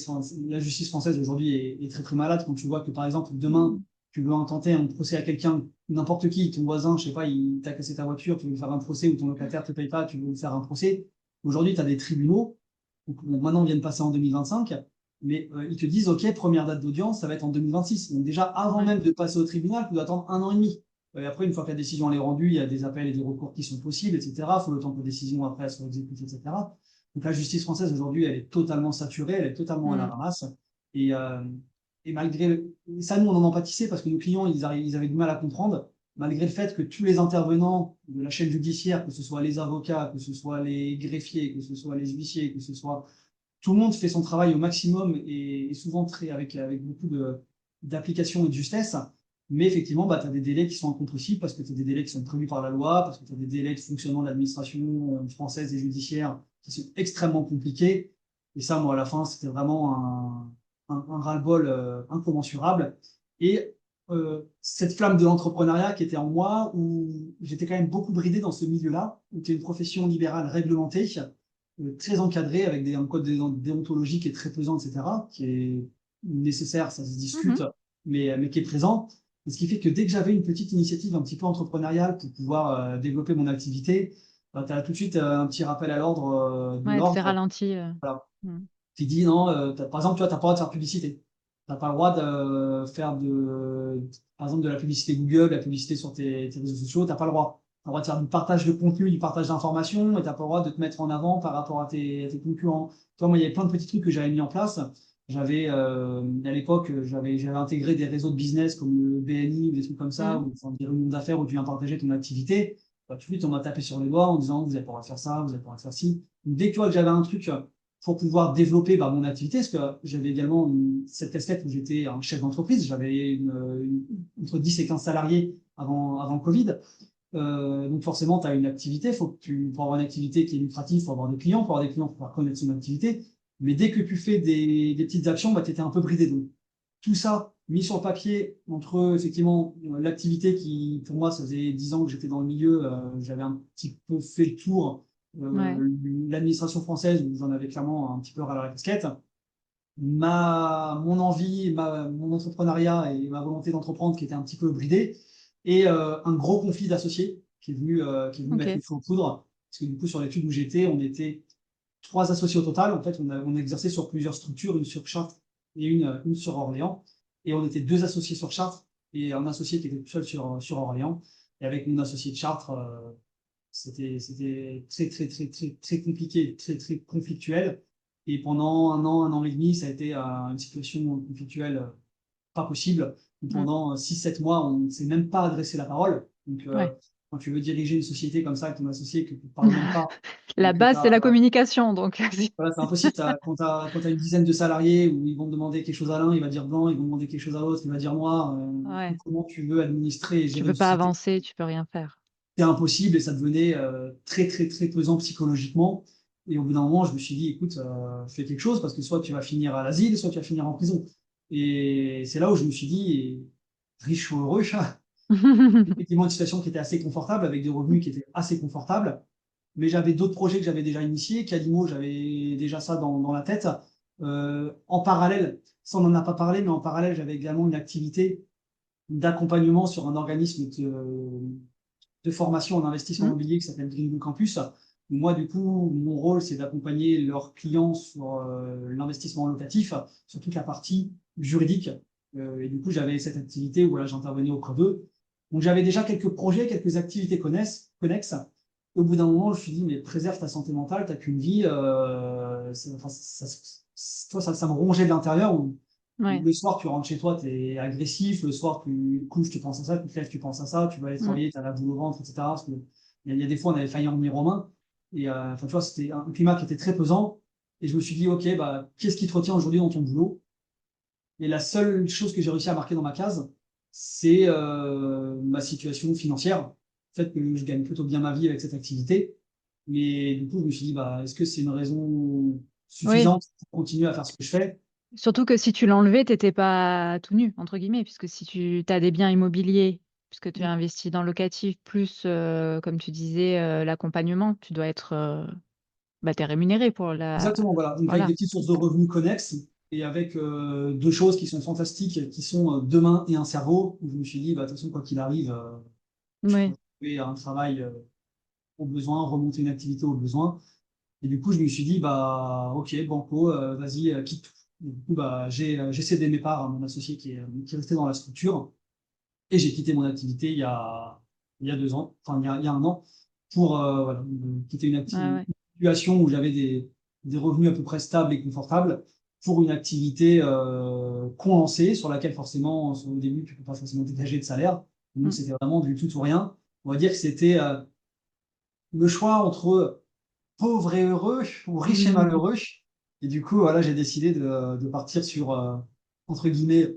La justice française aujourd'hui est très très malade quand tu vois que par exemple demain, Hmm. tu veux intenter un procès à quelqu'un, n'importe qui, ton voisin, je sais pas, il t'a cassé ta voiture, tu veux lui faire un procès ou ton locataire te paye pas, tu veux lui faire un procès. Aujourd'hui, tu as des tribunaux. Donc, bon, maintenant, on vient de passer en 2025. Mais ils te disent, OK, première date d'audience, ça va être en 2026. Donc déjà, avant Ouais. même de passer au tribunal, tu dois attendre un an et demi. Et après, une fois que la décision elle est rendue, il y a des appels et des recours qui sont possibles, etc. Il faut le temps que la décision après elle soit exécutée, etc. Donc la justice française aujourd'hui, elle est totalement saturée, elle est totalement à la Hmm. ramasse. Et, euh, et malgré ça, nous, on en empâtissait parce que nos clients, ils avaient du mal à comprendre, malgré le fait que tous les intervenants de la chaîne judiciaire, que ce soit les avocats, que ce soit les greffiers, que ce soit les huissiers, que ce soit tout le monde fait son travail au maximum et souvent avec beaucoup d'application et de justesse. Mais effectivement, bah, tu as des délais qui sont incompressibles parce que tu as des délais qui sont prévus par la loi, parce que tu as des délais de fonctionnement de l'administration française et judiciaire qui sont extrêmement compliqués. Et ça, moi, à la fin, c'était vraiment un ras-le-bol incommensurable. Et cette flamme de l'entrepreneuriat qui était en moi, où j'étais quand même beaucoup bridé dans ce milieu-là, où tu es une profession libérale réglementée, très encadré, avec un code déontologique qui est très pesant, etc., qui est nécessaire, ça se discute, Mhm. mais qui est présent. Et ce qui fait que dès que j'avais une petite initiative un petit peu entrepreneuriale pour pouvoir développer mon activité, bah, tu as tout de suite un petit rappel à l'ordre de Ouais, c'est l'ordre. ralenti. Voilà. Hmm. Qui dit non, par exemple, tu vois, tu n'as pas le droit de faire publicité. Tu n'as pas le droit de faire par exemple, de la publicité Google, de la publicité sur tes réseaux sociaux, tu n'as pas le droit. Tu as le droit de faire du partage de contenu, du partage d'informations, mais tu n'as pas le droit de te mettre en avant par rapport à à tes concurrents. Toi, moi, il y avait plein de petits trucs que j'avais mis en place. À l'époque, j'avais intégré des réseaux de business comme le BNI ou des trucs comme ça, Hmm. ou enfin, des réunions d'affaires où tu viens partager ton activité. Bah, tout de suite, on m'a tapé sur les doigts en disant, vous n'avez pas le droit de faire ça, vous n'avez pas le droit de faire ci. Donc, dès que tu vois que j'avais un truc pour pouvoir développer bah, mon activité, parce que j'avais également cette casquette où j'étais un chef d'entreprise, j'avais entre 10 et 15 salariés avant le Covid. Donc forcément, tu as une activité, pour avoir une activité qui est lucrative, il faut avoir des clients, pour avoir des clients, il faut pouvoir connaître son activité. Mais dès que tu fais des petites actions, bah, tu étais un peu bridé. Donc tout ça mis sur le papier, entre effectivement l'activité qui, pour moi, ça faisait 10 ans que j'étais dans le milieu, j'avais un petit peu fait le tour, Ouais. l'administration française, où j'en avais clairement un petit peu ras la casquette, mon envie, mon entrepreneuriat et ma volonté d'entreprendre qui était un petit peu bridée, et un gros conflit d'associés qui est venu mettre le Ok. feu aux poudres, parce que du coup, sur l'étude où j'étais, on était trois associés au total. En fait, on a exercé sur plusieurs structures, une sur Chartres et une sur Orléans. Et on était deux associés sur Chartres et un associé qui était tout seul sur Orléans. Et avec mon associé de Chartres, c'était très, très, très, très, très compliqué, très, très conflictuel. Et pendant un an et demi, ça a été une situation conflictuelle pas possible. Mm. Pendant 6-7 mois, on ne s'est même pas adressé la parole. Donc, Ouais. quand tu veux diriger une société comme ça avec ton associé, que tu ne parles même pas, et La que tu base, c'est la as communication. Donc, voilà, c'est impossible. Quand t'as une dizaine de salariés où ils vont demander quelque chose à l'un, il va dire blanc, ils vont demander quelque chose à l'autre, il va dire noir. ouais. Comment tu veux administrer et Tu gérer peux une pas société? avancer, tu peux rien faire. C'était impossible et ça devenait très, très, très pesant psychologiquement. Et au bout d'un moment, je me suis dit, écoute, fais quelque chose parce que soit tu vas finir à l'asile, soit tu vas finir en prison. Et c'est là où je me suis dit, riche ou heureux, effectivement, une situation qui était assez confortable, avec des revenus qui étaient assez confortables. Mais j'avais d'autres projets que j'avais déjà initiés. Calimo, j'avais déjà ça dans la tête. En parallèle, ça on n'en a pas parlé, mais en parallèle, j'avais également une activité d'accompagnement sur un organisme de formation en investissement Mm. immobilier qui s'appelle Greenville Campus. Moi, du coup, mon rôle, c'est d'accompagner leurs clients sur l'investissement locatif, sur toute la partie juridique. Et du coup, j'avais cette activité où voilà, j'intervenais auprès d'eux. Donc, j'avais déjà quelques projets, quelques activités connexes. Au bout d'un moment, je me suis dit, mais préserve ta santé mentale, t'as qu'une vie. Enfin, toi, ça me rongeait de l'intérieur. Ouais. Le soir, tu rentres chez toi, tu es agressif. Le soir, tu couches, tu penses à ça. Tu te lèves, tu penses à ça. Tu vas aller Mm. travailler, tu as la boule au ventre, etc. Parce que il y a des fois, on avait failli en venir aux mains. Et enfin, tu vois, c'était un climat qui était très pesant. Et je me suis dit, OK, bah, qu'est-ce qui te retient aujourd'hui dans ton boulot? Et la seule chose que j'ai réussi à marquer dans ma case, c'est ma situation financière. Le fait que je gagne plutôt bien ma vie avec cette activité. Mais du coup, je me suis dit, bah, est-ce que c'est une raison Oui. suffisante pour continuer à faire ce que je fais? Surtout que si tu l'enlevais, t'étais pas tout nu, entre guillemets, puisque si tu as des biens immobiliers, puisque tu as investi dans le locatif, plus, comme tu disais, l'accompagnement, tu dois être, bah, t'es rémunéré pour la, Exactement, voilà. Donc avec voilà. des petites sources de revenus connexes et avec deux choses qui sont fantastiques, qui sont deux mains et un cerveau, où je me suis dit, bah, de toute façon, quoi qu'il arrive, je peux Oui. trouver un travail au besoin, remonter une activité au besoin. Et du coup, je me suis dit, bah, ok, banco, vas-y, quitte tout. Et du coup, bah, j'ai cédé mes parts à mon associé qui est resté dans la structure et j'ai quitté mon activité il y a 2 ans, enfin, il y a un an, pour voilà, quitter Ouais, une ouais. situation où j'avais des revenus à peu près stables et confortables pour une activité qu'on lançait, sur laquelle forcément, au début, tu ne peux pas forcément dégager de salaire. Donc, Mm. c'était vraiment du tout ou rien. On va dire que c'était le choix entre pauvre et heureux ou riche et malheureux. Et du coup, voilà, j'ai décidé de partir sur, entre guillemets,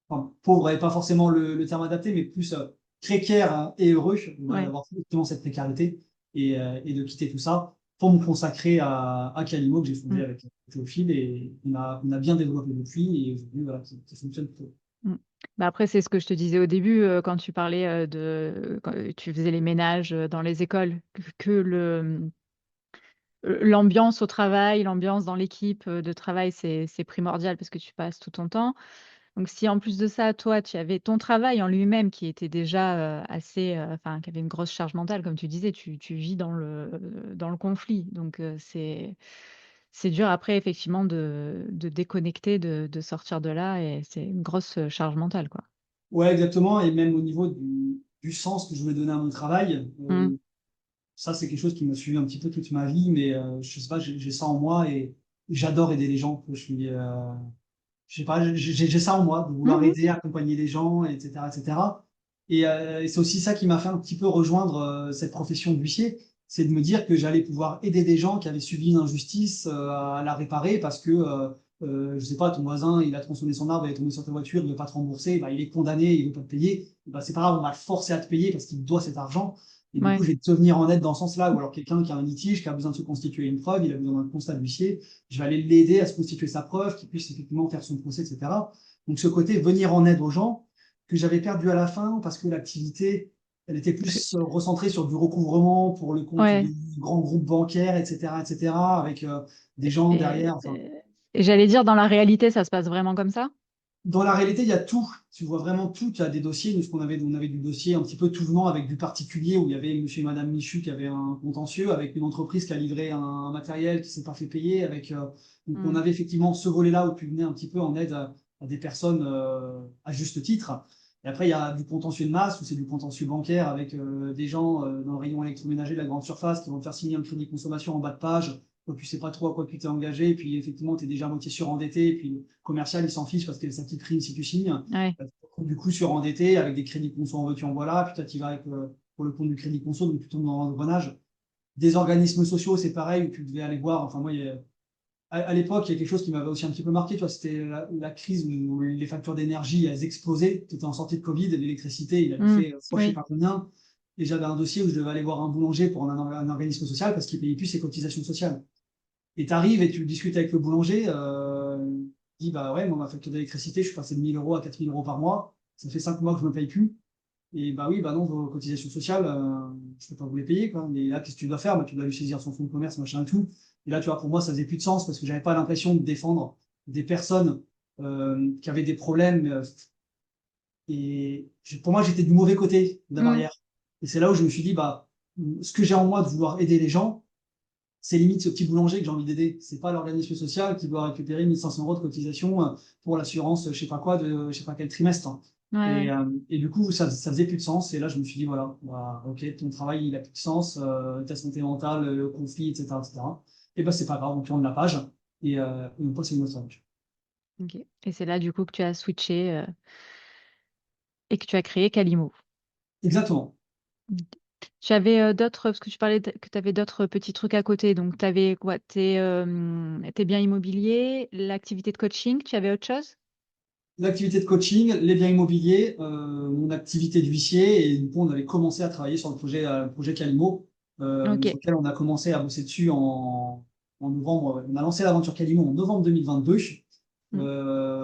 enfin, pauvre n'est pas forcément le terme adapté, mais plus précaire hein, et heureux, voilà, Ouais. d'avoir justement cette précarité et de quitter tout ça pour me consacrer à Calimo que j'ai fondé Mm. avec Théophile et on a bien développé depuis et aujourd'hui, voilà, qui fonctionne plutôt. Mm. Bah après, c'est ce que je te disais au début, quand tu parlais de, quand tu faisais les ménages dans les écoles, que l'ambiance au travail, l'ambiance dans l'équipe de travail, c'est primordial parce que tu passes tout ton temps. Donc, si en plus de ça, toi, tu avais ton travail en lui-même qui était déjà assez, enfin, qui avait une grosse charge mentale, comme tu disais, tu vis dans le conflit. Donc, c'est dur après, effectivement, de déconnecter, de sortir de là et c'est une grosse charge mentale, quoi. Ouais, exactement. Et même au niveau du sens que je voulais donner à mon travail, Mm. ça, c'est quelque chose qui m'a suivi un petit peu toute ma vie, mais je sais pas, j'ai ça en moi et j'adore aider les gens. Je sais pas, j'ai ça en moi, de vouloir Mhm. aider, accompagner les gens, etc., etc. Et c'est aussi ça qui m'a fait un petit peu rejoindre cette profession d'huissier, c'est de me dire que j'allais pouvoir aider des gens qui avaient subi une injustice à la réparer parce que, je sais pas, ton voisin, il a tronçonné son arbre, il est tombé sur ta voiture, il ne veut pas te rembourser, bah, il est condamné, il ne veut pas te payer. Bah, c'est pas grave, on va le forcer à te payer parce qu'il doit cet argent. Et du coup, Ouais. je vais te venir en aide dans ce sens-là. Ou alors quelqu'un qui a un litige, qui a besoin de se constituer une preuve, il a besoin d'un constat d'huissier, je vais aller l'aider à se constituer sa preuve, qu'il puisse effectivement faire son procès, etc. Donc ce côté venir en aide aux gens que j'avais perdu à la fin parce que l'activité, elle était Parce que- plus recentrée sur du recouvrement pour le compte ouais. de grands groupes bancaires, etc., etc., avec des gens Et, derrière. Enfin, et j'allais dire, dans la réalité, ça se passe vraiment comme ça? dans la réalité, il y a tout. Tu vois vraiment tout. Tu as des dossiers. Nous, on avait du dossier un petit peu tout venant avec du particulier où il y avait monsieur et madame Michu qui avaient un contentieux, avec une entreprise qui a livré un matériel qui s'est pas fait payer. Donc, on Mm. avait effectivement ce volet-là où tu venais un petit peu en aide à des personnes à juste titre. Et après, il y a du contentieux de masse où c'est du contentieux bancaire avec des gens dans le rayon électroménager de la grande surface qui vont te faire signer un crédit consommation en bas de page. Toi, tu sais pas trop à quoi tu t'es engagé, et puis effectivement, tu es déjà à moitié surendetté, et puis le commercial, il s'en fiche parce que ça te prime si tu signes. Ouais. du coup surendetté avec des crédits conso en veux-tu en voilà, puis toi tu vas avec pour le compte du crédit conso, donc tu tombes dans l'engrenage. Des organismes sociaux, c'est pareil, où tu devais aller voir. Enfin, moi, à l'époque, il y a quelque chose qui m'avait aussi un petit peu marqué, tu vois, c'était la crise où les factures d'énergie, elles explosaient. Tu étais en sortie de Covid, et l'électricité, il avait fait fois je sais Oui. pas combien. Et j'avais un dossier où je devais aller voir un boulanger pour un organisme social parce qu'il payait plus ses cotisations sociales. Et tu arrives et tu discutes avec le boulanger, il dit, bah ouais, moi, ma facture d'électricité, je suis passé de 1 000 euros à 4 000 euros par mois. Ça fait 5 mois que je ne me paye plus. Et bah oui, bah non, vos cotisations sociales, je peux pas vous les payer, quoi. Et là, qu'est-ce que tu dois faire? Bah, tu dois lui saisir son fonds de commerce, machin et tout. Et là, tu vois, pour moi, ça faisait plus de sens parce que j'avais pas l'impression de défendre des personnes qui avaient des problèmes. Pour moi, j'étais du mauvais côté de la Mm. barrière. Et c'est là où je me suis dit, bah, ce que j'ai en moi de vouloir aider les gens, c'est limite ce petit boulanger que j'ai envie d'aider. C'est pas l'organisme social qui doit récupérer 1 500 € de cotisation pour l'assurance, je sais pas quoi, de je sais pas quel trimestre. Ouais, ouais. Et du coup, ça faisait plus de sens. Et là, je me suis dit, voilà, bah, ok, ton travail, il a plus de sens, ta santé mentale, le conflit, etc., etc. Et ben, c'est pas grave, on tourne la page et on passe à une autre page. OK. Et c'est là, du coup, que tu as switché, et que tu as créé Calimo. Exactement. Mmh. Tu avais, d'autres parce que tu parlais que tu avais d'autres petits trucs à côté, donc tu avais quoi? Tes biens immobiliers, l'activité de coaching, tu avais autre chose? L'activité de coaching, les biens immobiliers, mon activité d'huissier, et du coup, on avait commencé à travailler sur le projet Calimo, sur OK. lequel on a commencé à bosser dessus en novembre. On a lancé l'aventure Calimo en novembre 2022. Mmh.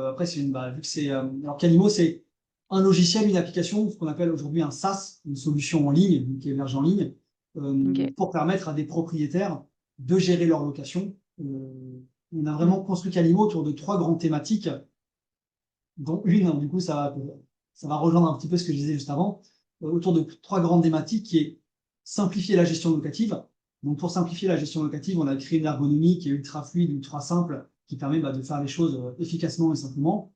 Après, vu que alors Calimo, c'est un logiciel, une application, ce qu'on appelle aujourd'hui un SaaS, une solution en ligne, donc qui héberge en ligne, OK. pour permettre à des propriétaires de gérer leur location. On a Mmh. vraiment construit Calimo autour de 3 grandes thématiques, dont une, hein, du coup, ça va rejoindre un petit peu ce que je disais juste avant, autour de 3 grandes thématiques qui est simplifier la gestion locative. Donc, pour simplifier la gestion locative, on a créé une ergonomie qui est ultra fluide, ultra simple, qui permet de faire les choses efficacement et simplement.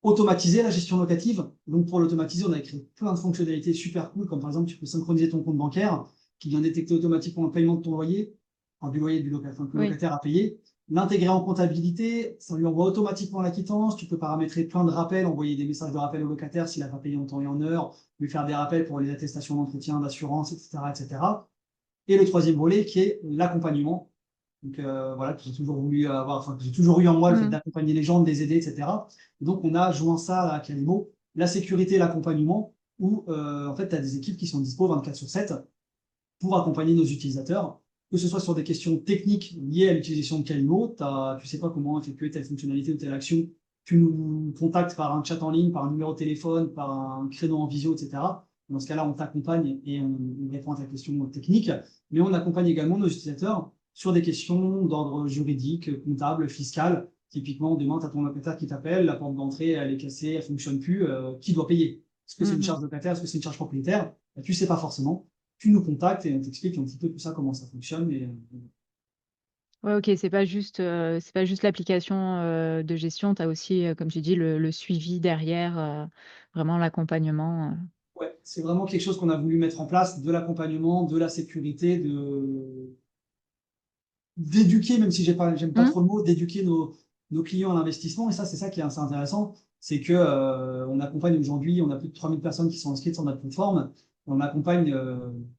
Automatiser la gestion locative. Donc, pour l'automatiser, on a créé plein de fonctionnalités super cool, comme par exemple, tu peux synchroniser ton compte bancaire, qui vient détecter automatiquement le paiement de ton loyer, enfin, du loyer du locataire, enfin, que le Oui. locataire a payé. L'intégrer en comptabilité, ça lui envoie automatiquement la quittance. Tu peux paramétrer plein de rappels, envoyer des messages de rappel au locataire s'il n'a pas payé en temps et en heure, lui faire des rappels pour les attestations d'entretien, d'assurance, etc., etc. Et le troisième volet qui est l'accompagnement. Donc voilà, que j'ai toujours voulu avoir, enfin que j'ai toujours eu en moi le fait Mmh. d'accompagner les gens, de les aider, etc. Et donc on a joint ça à Calimo, la sécurité et l'accompagnement, où en fait tu as des équipes qui sont dispo 24/7 pour accompagner nos utilisateurs, que ce soit sur des questions techniques liées à l'utilisation de Calimo. Tu sais pas comment effectuer telle fonctionnalité ou telle action, tu nous contactes par un chat en ligne, par un numéro de téléphone, par un créneau en visio, etc. Dans ce cas-là, on t'accompagne et on répond à ta question technique, mais on accompagne également nos utilisateurs sur des questions d'ordre juridique, comptable, fiscal. Typiquement, demain, tu as ton locataire qui t'appelle, la porte d'entrée, elle est cassée, elle fonctionne plus, qui doit payer? Est-ce que c'est une Mmh. charge locataire? Est-ce que c'est une charge propriétaire? Tu sais pas forcément. Tu nous contactes et on t'explique un petit peu tout ça, comment ça fonctionne. Ouais, OK, c'est pas juste l'application, de gestion, tu as aussi, comme tu dis, le suivi derrière, vraiment l'accompagnement, Ouais, c'est vraiment quelque chose qu'on a voulu mettre en place, de l'accompagnement, de la sécurité, d'éduquer, même si j'aime pas Mmh. trop le mot, d'éduquer nos clients à l'investissement. Et ça, c'est ça qui est assez intéressant. C'est que, on accompagne aujourd'hui, on a plus de 3000 personnes qui sont inscrites sur notre plateforme. On accompagne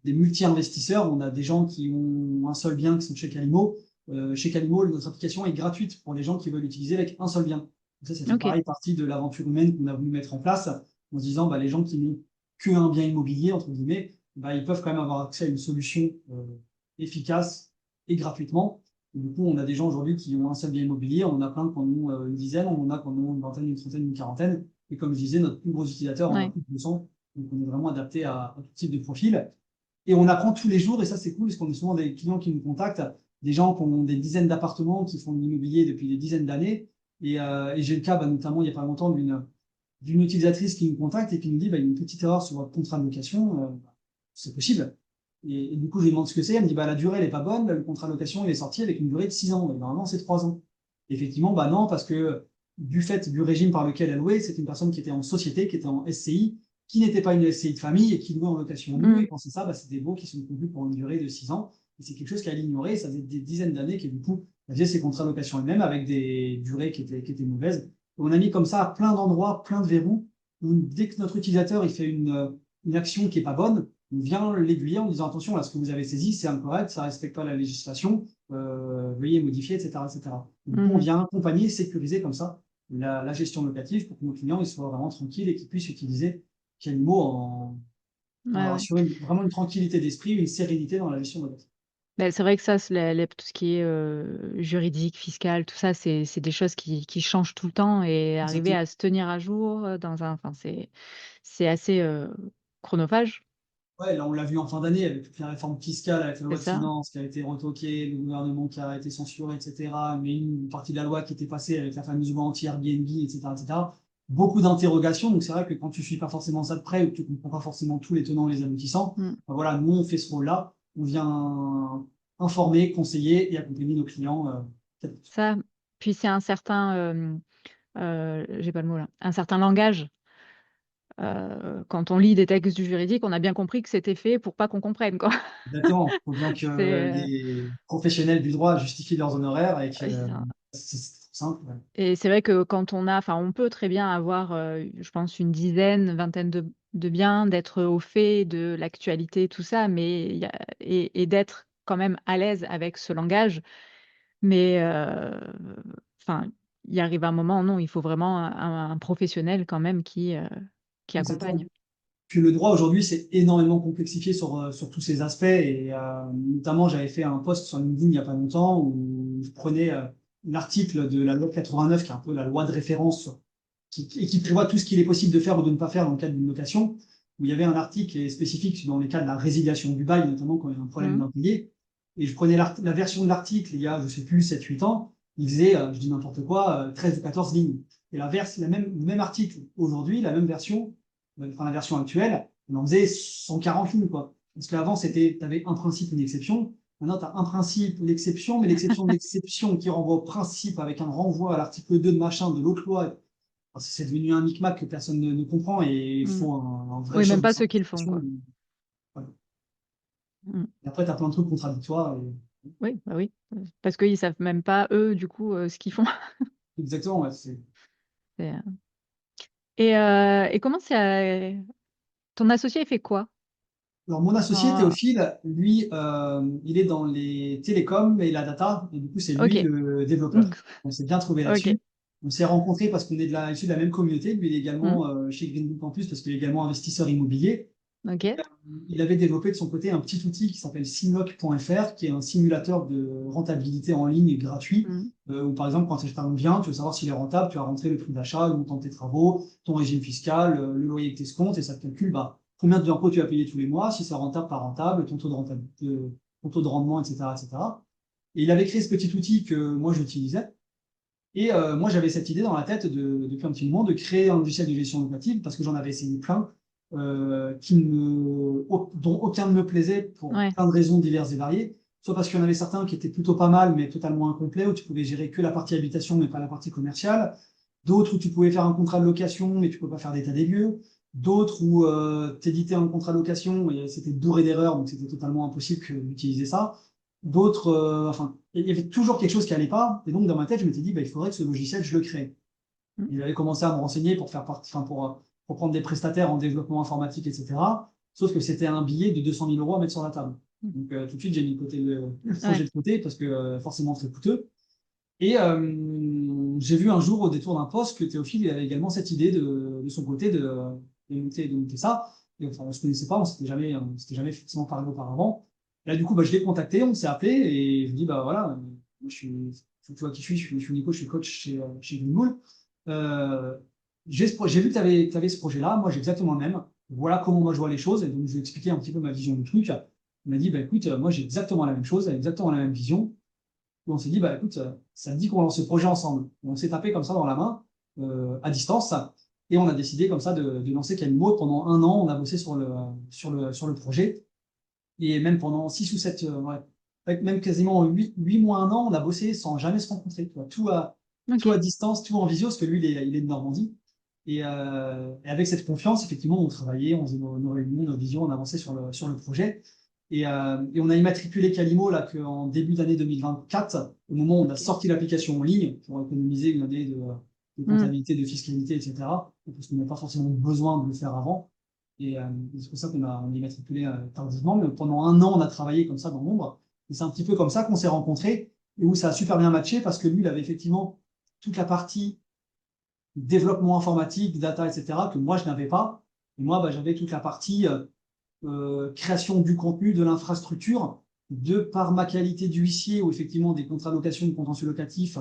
des multi-investisseurs. On a des gens qui ont un seul bien, qui sont chez Calimo. Chez Calimo, notre application est gratuite pour les gens qui veulent l'utiliser avec un seul bien. Donc ça fait OK. pareil partie de l'aventure humaine qu'on a voulu mettre en place, en se disant, bah, les gens qui n'ont qu'un bien immobilier, entre guillemets, bah, ils peuvent quand même avoir accès à une solution efficace et gratuitement. Et du coup, on a des gens aujourd'hui qui ont un seul bien immobilier, on en a plein qui en ont une dizaine, on en a qui en ont une vingtaine, une trentaine, une quarantaine. Et comme je disais, notre plus gros utilisateur en a Ouais. plus de 200. Donc on est vraiment adapté à tout type de profil. Et on apprend tous les jours, et ça c'est cool, parce qu'on a souvent des clients qui nous contactent, des gens qui ont des dizaines d'appartements, qui font de l'immobilier depuis des dizaines d'années. Et j'ai le cas, bah, notamment il n'y a pas longtemps, d'une utilisatrice qui nous contacte et qui nous dit, bah, il y a une petite erreur sur votre contrat de location, c'est possible. Et du coup, je lui demande ce que c'est. Elle me dit, bah, la durée, elle est pas bonne. Le contrat de location, il est sorti avec une durée de 6 ans. Et normalement, c'est 3 ans. Effectivement, bah non, parce que du fait du régime par lequel elle louait, c'est une personne qui était en société, qui était en SCI, qui n'était pas une SCI de famille et qui louait en location nue. Mmh. Et quand c'est ça, bah, c'est des baux qui sont conclus pour une durée de 6 ans. Et c'est quelque chose qu'elle ignorait. Ça faisait des dizaines d'années qu'elle, du coup, elle faisait ses contrats de location elle-même avec des durées qui étaient mauvaises. Et on a mis comme ça à plein d'endroits, plein de verrous dès que notre utilisateur il fait une action qui est pas bonne, on vient l'aiguiller en disant attention, là, ce que vous avez saisi, c'est incorrect, ça respecte pas la législation, veuillez modifier, etc., etc. Du coup, on Mhm. vient accompagner, sécuriser comme ça la gestion locative pour que nos clients ils soient vraiment tranquilles et qu'ils puissent utiliser Calimo en Ouais, leur ouais. assurer vraiment une tranquillité d'esprit, une sérénité dans la gestion locative. Beh, c'est vrai que ça, c'est tout ce qui est, juridique, fiscal, tout ça, c'est des choses qui changent tout le temps et arriver Exactement. à se tenir à jour, dans un enfin, c'est assez, chronophage, Ouais, là, on l'a vu en fin d'année avec toute la réforme fiscale, avec la c'est loi de ça? finances qui a été retoquée, le gouvernement qui a été censuré, et cetera, mais une partie de la loi qui était passée avec la fameuse loi anti-Airbnb, et cetera, et cetera. Beaucoup d'interrogations, donc c'est vrai que quand tu suis pas forcément ça de près ou que tu comprends pas forcément tous les tenants et les aboutissants, Mmh. ben voilà, nous, on fait ce rôle-là. On vient informer, conseiller et accompagner nos clients, Ça, puis c'est un certain, j'ai pas le mot là, un certain langage. Quand on lit des textes du juridique, on a bien compris que c'était fait pour pas qu'on comprenne, quoi. exactement. Il faut bien que C'est, les professionnels du droit justifient leurs honoraires et que oui, c'est ça. c'est simple. Ouais. Et c'est vrai que quand on a enfin, on peut très bien avoir, je pense une dizaine, vingtaine de biens, d'être au fait de l'actualité, tout ça, mais il y a et d'être quand même à l'aise avec ce langage. Mais, enfin, il arrive un moment, non, il faut vraiment un professionnel quand même qui Exactement. accompagne. Puis le droit aujourd'hui, c'est énormément complexifié sur tous ces aspects. Et notamment, j'avais fait un post sur LinkedIn il n'y a pas longtemps où je prenais l'article de la loi 89, qui est un peu la loi de référence, et qui prévoit tout ce qu'il est possible de faire ou de ne pas faire dans le cadre d'une location, où il y avait un article qui est spécifique dans les cas de la résiliation du bail, notamment quand il y a un problème Mmh. d'impayé. Et je prenais la version de l'article il y a, je sais plus, 7 8 ans, il faisait, je dis n'importe quoi, 13 ou 14 lignes. Et le même article aujourd'hui, la même version, enfin la version actuelle, on en faisait 140 lignes, quoi. Parce qu'avant, c'était, tu avais un principe, une exception. Maintenant, tu as un principe, l'exception, mais l'exception de l'exception qui renvoie au principe avec un renvoi à l'article 2 de machin de l'autre loi. Enfin, c'est devenu un micmac que personne ne comprend et il Mmh. faut un vrai Oui, même choc de pas ceux qui le font, simplification. quoi. Voilà. Mmh. Et après, tu as plein de trucs contradictoires. Oui, bah, oui, parce qu'ils savent même pas eux, du coup, ce qu'ils font. Exactement, ouais, C'est, et comment c'est, ton associé, il fait quoi? Alors, mon associé Quand Théophile, lui, il est dans les télécoms et la data, et du coup, c'est lui OK. le développeur. On s'est bien trouvé OK. là-dessus. On s'est rencontrés parce qu'on est issu de la même communauté. Lui, il est Mmh. également chez Greenbook Campus parce qu'il est également investisseur immobilier. OK. Il avait développé de son côté un petit outil qui s'appelle simlock.fr, qui est un simulateur de rentabilité en ligne gratuit, Mmh. où par exemple, quand tu achètes un bien, tu veux savoir s'il est rentable, tu vas rentrer le prix d'achat, le montant de tes travaux, ton régime fiscal, le loyer que tu escomptes, et ça te calcule bah, combien d'impôts tu vas payer tous les mois, si c'est rentable, pas rentable, ton taux de rentabilité, ton taux de rendement, etc., etc. Et il avait créé ce petit outil que moi j'utilisais. Et moi, j'avais cette idée dans la tête depuis un petit moment de créer un logiciel de gestion locative parce que j'en avais essayé plein dont aucun ne me plaisait pour Ouais. plein de raisons diverses et variées. Soit parce qu'il y en avait certains qui étaient plutôt pas mal, mais totalement incomplets, où tu pouvais gérer que la partie habitation, mais pas la partie commerciale. D'autres où tu pouvais faire un contrat de location, mais tu ne peux pas faire d'état des lieux. D'autres où tu éditais un contrat de location et c'était bourré d'erreurs, donc c'était totalement impossible d'utiliser ça. D'autres, enfin, il y avait toujours quelque chose qui allait pas. Et donc, dans ma tête, je m'étais dit, bah, il faudrait que ce logiciel, je le crée. Mmh. Il avait commencé à me renseigner pour faire partie, enfin, pour prendre des prestataires en développement informatique, etc. Sauf que c'était un billet de 200 000 euros à mettre sur la table. Mmh. Donc, tout de suite, j'ai mis le projet Ouais. de côté parce que forcément très coûteux. Et j'ai vu un jour au détour d'un poste que Théophile il avait également cette idée de son côté de monter ça. Et enfin, on se connaissait pas, on s'était jamais forcément parlé auparavant. Là, du coup, bah, je l'ai contacté, on s'est appelé et je lui ai dit, bah voilà, moi, tu vois qui je suis Nico, je suis coach chez Greenbull. Euh, j'ai vu que tu avais ce projet-là, moi j'ai exactement le même. Voilà comment moi je vois les choses. Et donc, je lui ai expliqué un petit peu ma vision du truc. Il m'a dit, bah écoute, moi j'ai exactement la même chose, exactement la même vision. On s'est dit, bah écoute, ça te dit qu'on lance ce projet ensemble. On s'est tapé comme ça dans la main, à distance, et on a décidé comme ça de lancer Calimo. Pendant un an, on a bossé sur le projet. Et même pendant 6 ou 7, ouais, même quasiment 8 mois, un an, on a bossé sans jamais se rencontrer. Tu vois. Tout à OK. distance, tout en visio, parce que lui, il est de Normandie. Et avec cette confiance, effectivement, on travaillait, on faisait nos réunions, nos visions, on avançait sur le projet. Et on a immatriculé Calimo là qu'en début d'année 2024, au moment où on a OK. sorti l'application en ligne pour économiser une année de Mm. comptabilité, de fiscalité, etc. Parce qu'on n'a pas forcément besoin de le faire avant. Et c'est pour ça on est matriculé tardivement. Mais pendant un an, on a travaillé comme ça dans l'ombre. Et c'est un petit peu comme ça qu'on s'est rencontrés et où ça a super bien matché parce que lui, il avait effectivement toute la partie développement informatique, data, etc., que moi, je n'avais pas. Et moi, bah, j'avais toute la partie création du contenu, de l'infrastructure, de par ma qualité d'huissier ou effectivement des contrats de location, de contentieux locatif,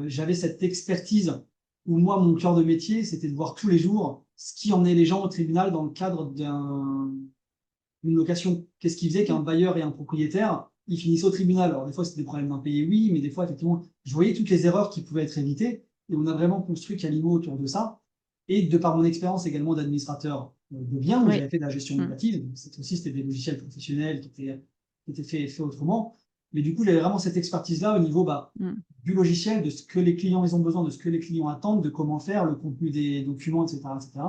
j'avais cette expertise où moi, mon cœur de métier, c'était de voir tous les jours ce qui emmenait les gens au tribunal dans le cadre d'une location. Qu'est-ce qui faisait qu'un bailleur et un propriétaire, ils finissaient au tribunal? Alors, des fois, c'était des problèmes d'impayés, oui, mais des fois, effectivement, je voyais toutes les erreurs qui pouvaient être évitées et on a vraiment construit Calimo autour de ça. Et de par mon expérience également d'administrateur de biens, où Oui. j'avais fait de la gestion Mm. locative, donc c'était des logiciels professionnels qui étaient faits autrement. Mais du coup, j'avais vraiment cette expertise-là au niveau Mm. du logiciel, de ce que les clients ils ont besoin, de ce que les clients attendent, de comment faire, le contenu des documents, etc., etc.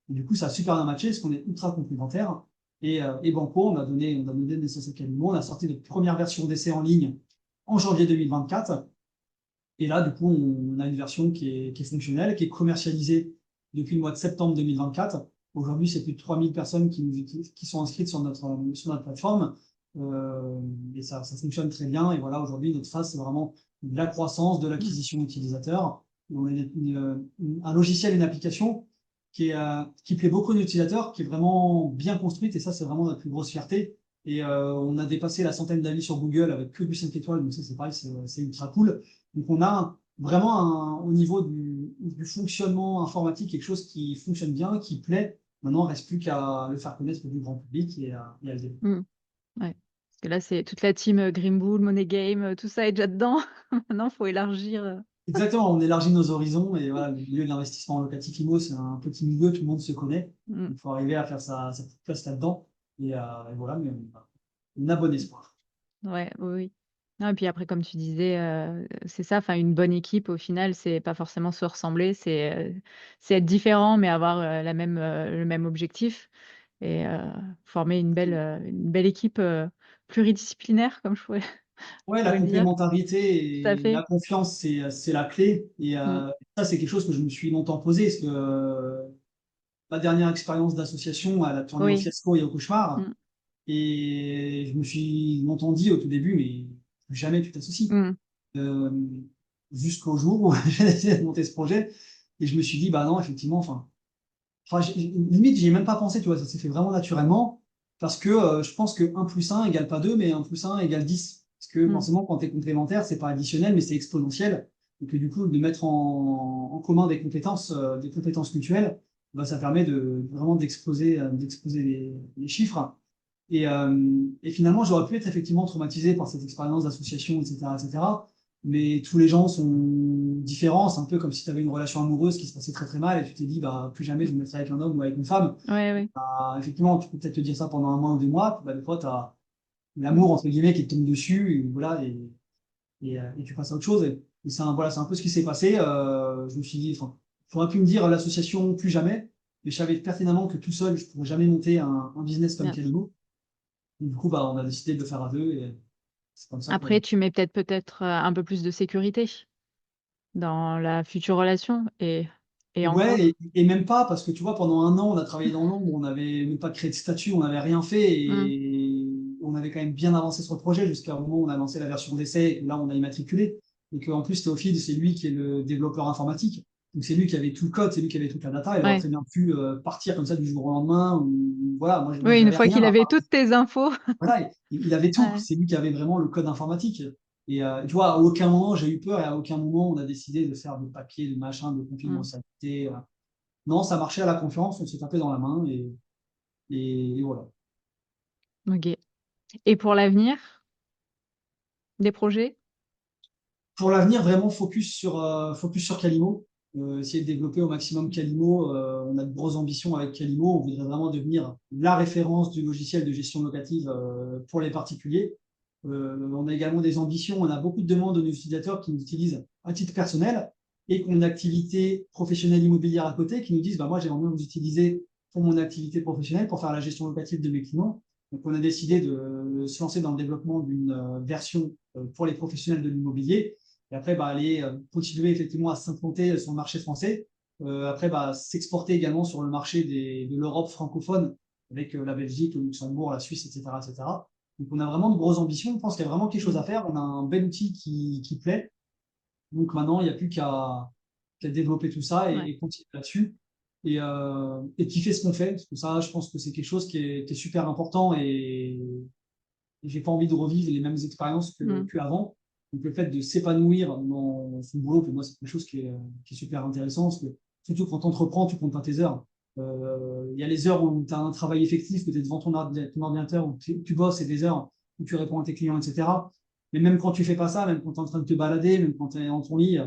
Et du coup, ça a super bien matché, parce qu'on est ultra complémentaires. Et Banco, on a donné naissance à Calimo. On a sorti notre première version d'essai en ligne en janvier 2024. Et là, du coup, on a une version qui est fonctionnelle, qui est commercialisée depuis le mois de septembre 2024. Aujourd'hui, c'est plus de 3000 personnes qui sont inscrites sur notre plateforme. Et ça fonctionne très bien. Et voilà, aujourd'hui, notre phase, c'est vraiment de la croissance, de Mm. l'acquisition utilisateur. On a un logiciel, une application qui plaît beaucoup aux utilisateurs, qui est vraiment bien construite. Et ça, c'est vraiment notre plus grosse fierté. Et on a dépassé la centaine d'avis sur Google avec que du 5 étoiles. Donc ça, c'est pareil, c'est ultra cool. Donc on a vraiment au niveau du fonctionnement informatique quelque chose qui fonctionne bien, qui plaît. Maintenant, il ne reste plus qu'à le faire connaître du grand public et à le développer. Mm. Ouais. Parce que là, c'est toute la team Green Bull, Money Game, tout ça est déjà dedans. Maintenant, il faut élargir. Exactement, on élargit nos horizons et voilà, le milieu de l'investissement locatif IMO, c'est un petit milieu, tout le monde se connaît. Mm. Il faut arriver à faire sa petite place là-dedans. Et voilà, mais on a bon espoir. Ouais, oui, oui. Non, et puis après, comme tu disais, c'est ça, enfin, une bonne équipe, au final, c'est pas forcément se ressembler, c'est être différent, mais avoir le même objectif et former une belle équipe pluridisciplinaire, comme je Ouais, la pourrais le dire. Tout complémentarité à et la fait. confiance, c'est la clé. Et Mm. ça, c'est quelque chose que je me suis longtemps posé, parce que ma dernière expérience d'association, elle a tourné au Oui. fiasco et au cauchemar. Mm. Et je me suis longtemps dit au tout début, mais plus jamais tu t'associes. Mm. Euh, Jusqu'au jour où j'ai essayé de monter ce projet. Et je me suis dit, bah non, effectivement, limite, j'y ai même pas pensé, tu vois, ça s'est fait vraiment naturellement. Parce que je pense que 1 + 1 égale pas 2 mais 1 + 1 égale 10. Parce que Mm. forcément, quand tu es complémentaire, c'est pas additionnel, mais c'est exponentiel. Et que du coup, de mettre en commun des compétences mutuelles, bah, ça permet vraiment d'exploser les chiffres. Et finalement, j'aurais pu être effectivement traumatisé par cette expérience d'association, etc., etc. Mais tous les gens sont différents. C'est un peu comme si tu avais une relation amoureuse qui se passait très très mal et tu t'es dit, bah, plus jamais je me mettrai avec un homme ou avec une femme. Ouais, ouais. Bah, effectivement, tu peux peut-être te dire ça pendant un mois ou 2 mois. Puis, bah, des fois, tu as Mm. l'amour, entre guillemets, qui te tombe dessus. Et, voilà, et tu passes à autre chose. Et voilà, c'est un peu ce qui s'est passé. Je me suis dit, enfin, il aurait pu me dire l'association plus jamais. Mais je savais pertinemment que tout seul, je ne pourrais jamais monter un business comme Bien. Calimo. Et du coup, bah, on a décidé de le faire à deux. Et c'est comme ça Après, qu'on. tu mets peut-être un peu plus de sécurité dans la future relation et Ouais, encore. et même pas, parce que tu vois, pendant un an, on a travaillé dans l'ombre, on n'avait même pas créé de statut, on n'avait rien fait, Mm. et on avait quand même bien avancé sur le projet jusqu'à un moment où on a lancé la version d'essai, et là, on a immatriculé. Et qu'en plus, Théophile, c'est lui qui est le développeur informatique. Donc, c'est lui qui avait tout le code, c'est lui qui avait toute la data, il aurait Ouais. très bien pu partir comme ça du jour au lendemain, ou voilà, moi, Oui, une j'avais fois rien qu'il à avait part. toutes tes infos. Voilà, il avait tout. Ouais. C'est lui qui avait vraiment le code informatique. Et tu vois, à aucun moment j'ai eu peur et à aucun moment on a décidé de faire de papier, de machin, de Mm. confidentialité. Non, ça marchait à la confiance, on s'est tapé dans la main et voilà. Ok. Et pour l'avenir, des projets? Pour l'avenir, vraiment focus sur Calimo. Essayer de développer au maximum Calimo. On a de grosses ambitions avec Calimo. On voudrait vraiment devenir la référence du logiciel de gestion locative pour les particuliers. On a également des ambitions. On a beaucoup de demandes de nos utilisateurs qui nous utilisent à titre personnel et qui ont une activité professionnelle immobilière à côté, qui nous disent bah, moi, j'aimerais bien vous utiliser pour mon activité professionnelle, pour faire la gestion locative de mes clients. Donc, on a décidé de se lancer dans le développement d'une version pour les professionnels de l'immobilier et après aller continuer effectivement à s'implanter sur le marché français. Après, s'exporter également sur le marché de l'Europe francophone avec la Belgique, le Luxembourg, la Suisse, etc., etc. Donc, on a vraiment de grosses ambitions. Je pense qu'il y a vraiment quelque chose Mm. à faire. On a un bel outil qui plaît. Donc, maintenant, il n'y a plus qu'à développer tout ça Ouais. et continuer là-dessus. Et kiffer ce qu'on fait. Parce que ça, je pense que c'est quelque chose qui est super important et j'ai pas envie de revivre les mêmes expériences Mm. qu'avant. Donc, le fait de s'épanouir dans son boulot, pour moi, c'est quelque chose qui est super intéressant. Parce que, surtout quand tu entreprends, tu comptes pas tes heures. Il y a les heures où tu as un travail effectif, que tu es devant ton ordinateur, où tu bosses, et des heures où tu réponds à tes clients, etc. Mais même quand tu fais pas ça, même quand tu es en train de te balader, même quand tu es dans ton lit,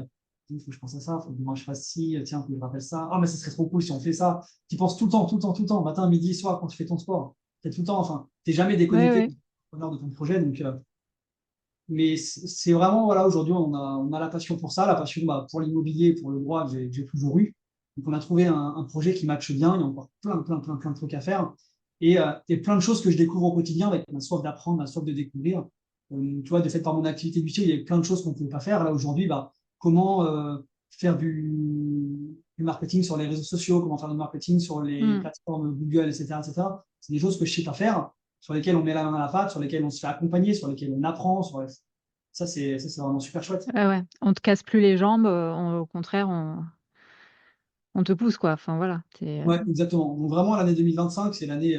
il faut que je pense à ça, il faut que moi je fasse ci, tiens, faut que je rappelle ça. Ah, mais ça serait trop cool si on fait ça. Tu penses tout le temps, tout le temps, tout le temps, matin, midi, soir, quand tu fais ton sport. Tu es tout le temps, enfin, tu n'es jamais Ouais, déconnecté ouais. de ton projet. Donc, mais c'est vraiment, voilà, aujourd'hui, on a la passion pour ça, la passion pour l'immobilier, pour le droit que j'ai toujours eu. Donc, on a trouvé un projet qui matche bien. Il y a encore plein, plein, plein, plein de trucs à faire. Et plein de choses que je découvre au quotidien avec ma soif d'apprendre, ma soif de découvrir. Tu vois, de fait, par mon activité du il y a plein de choses qu'on ne pouvait pas faire. Là, aujourd'hui, comment faire du marketing sur les réseaux sociaux, comment faire du marketing sur les Mm. plateformes Google, etc., etc. C'est des choses que je sais pas faire, sur lesquelles on met la main à la pâte, sur lesquelles on se fait accompagner, sur lesquelles on apprend. Ça, c'est vraiment super chouette. Ouais, ouais. On te casse plus les jambes, au contraire, on te pousse, quoi. Enfin, voilà. Ouais, exactement. Donc vraiment, l'année 2025, c'est l'année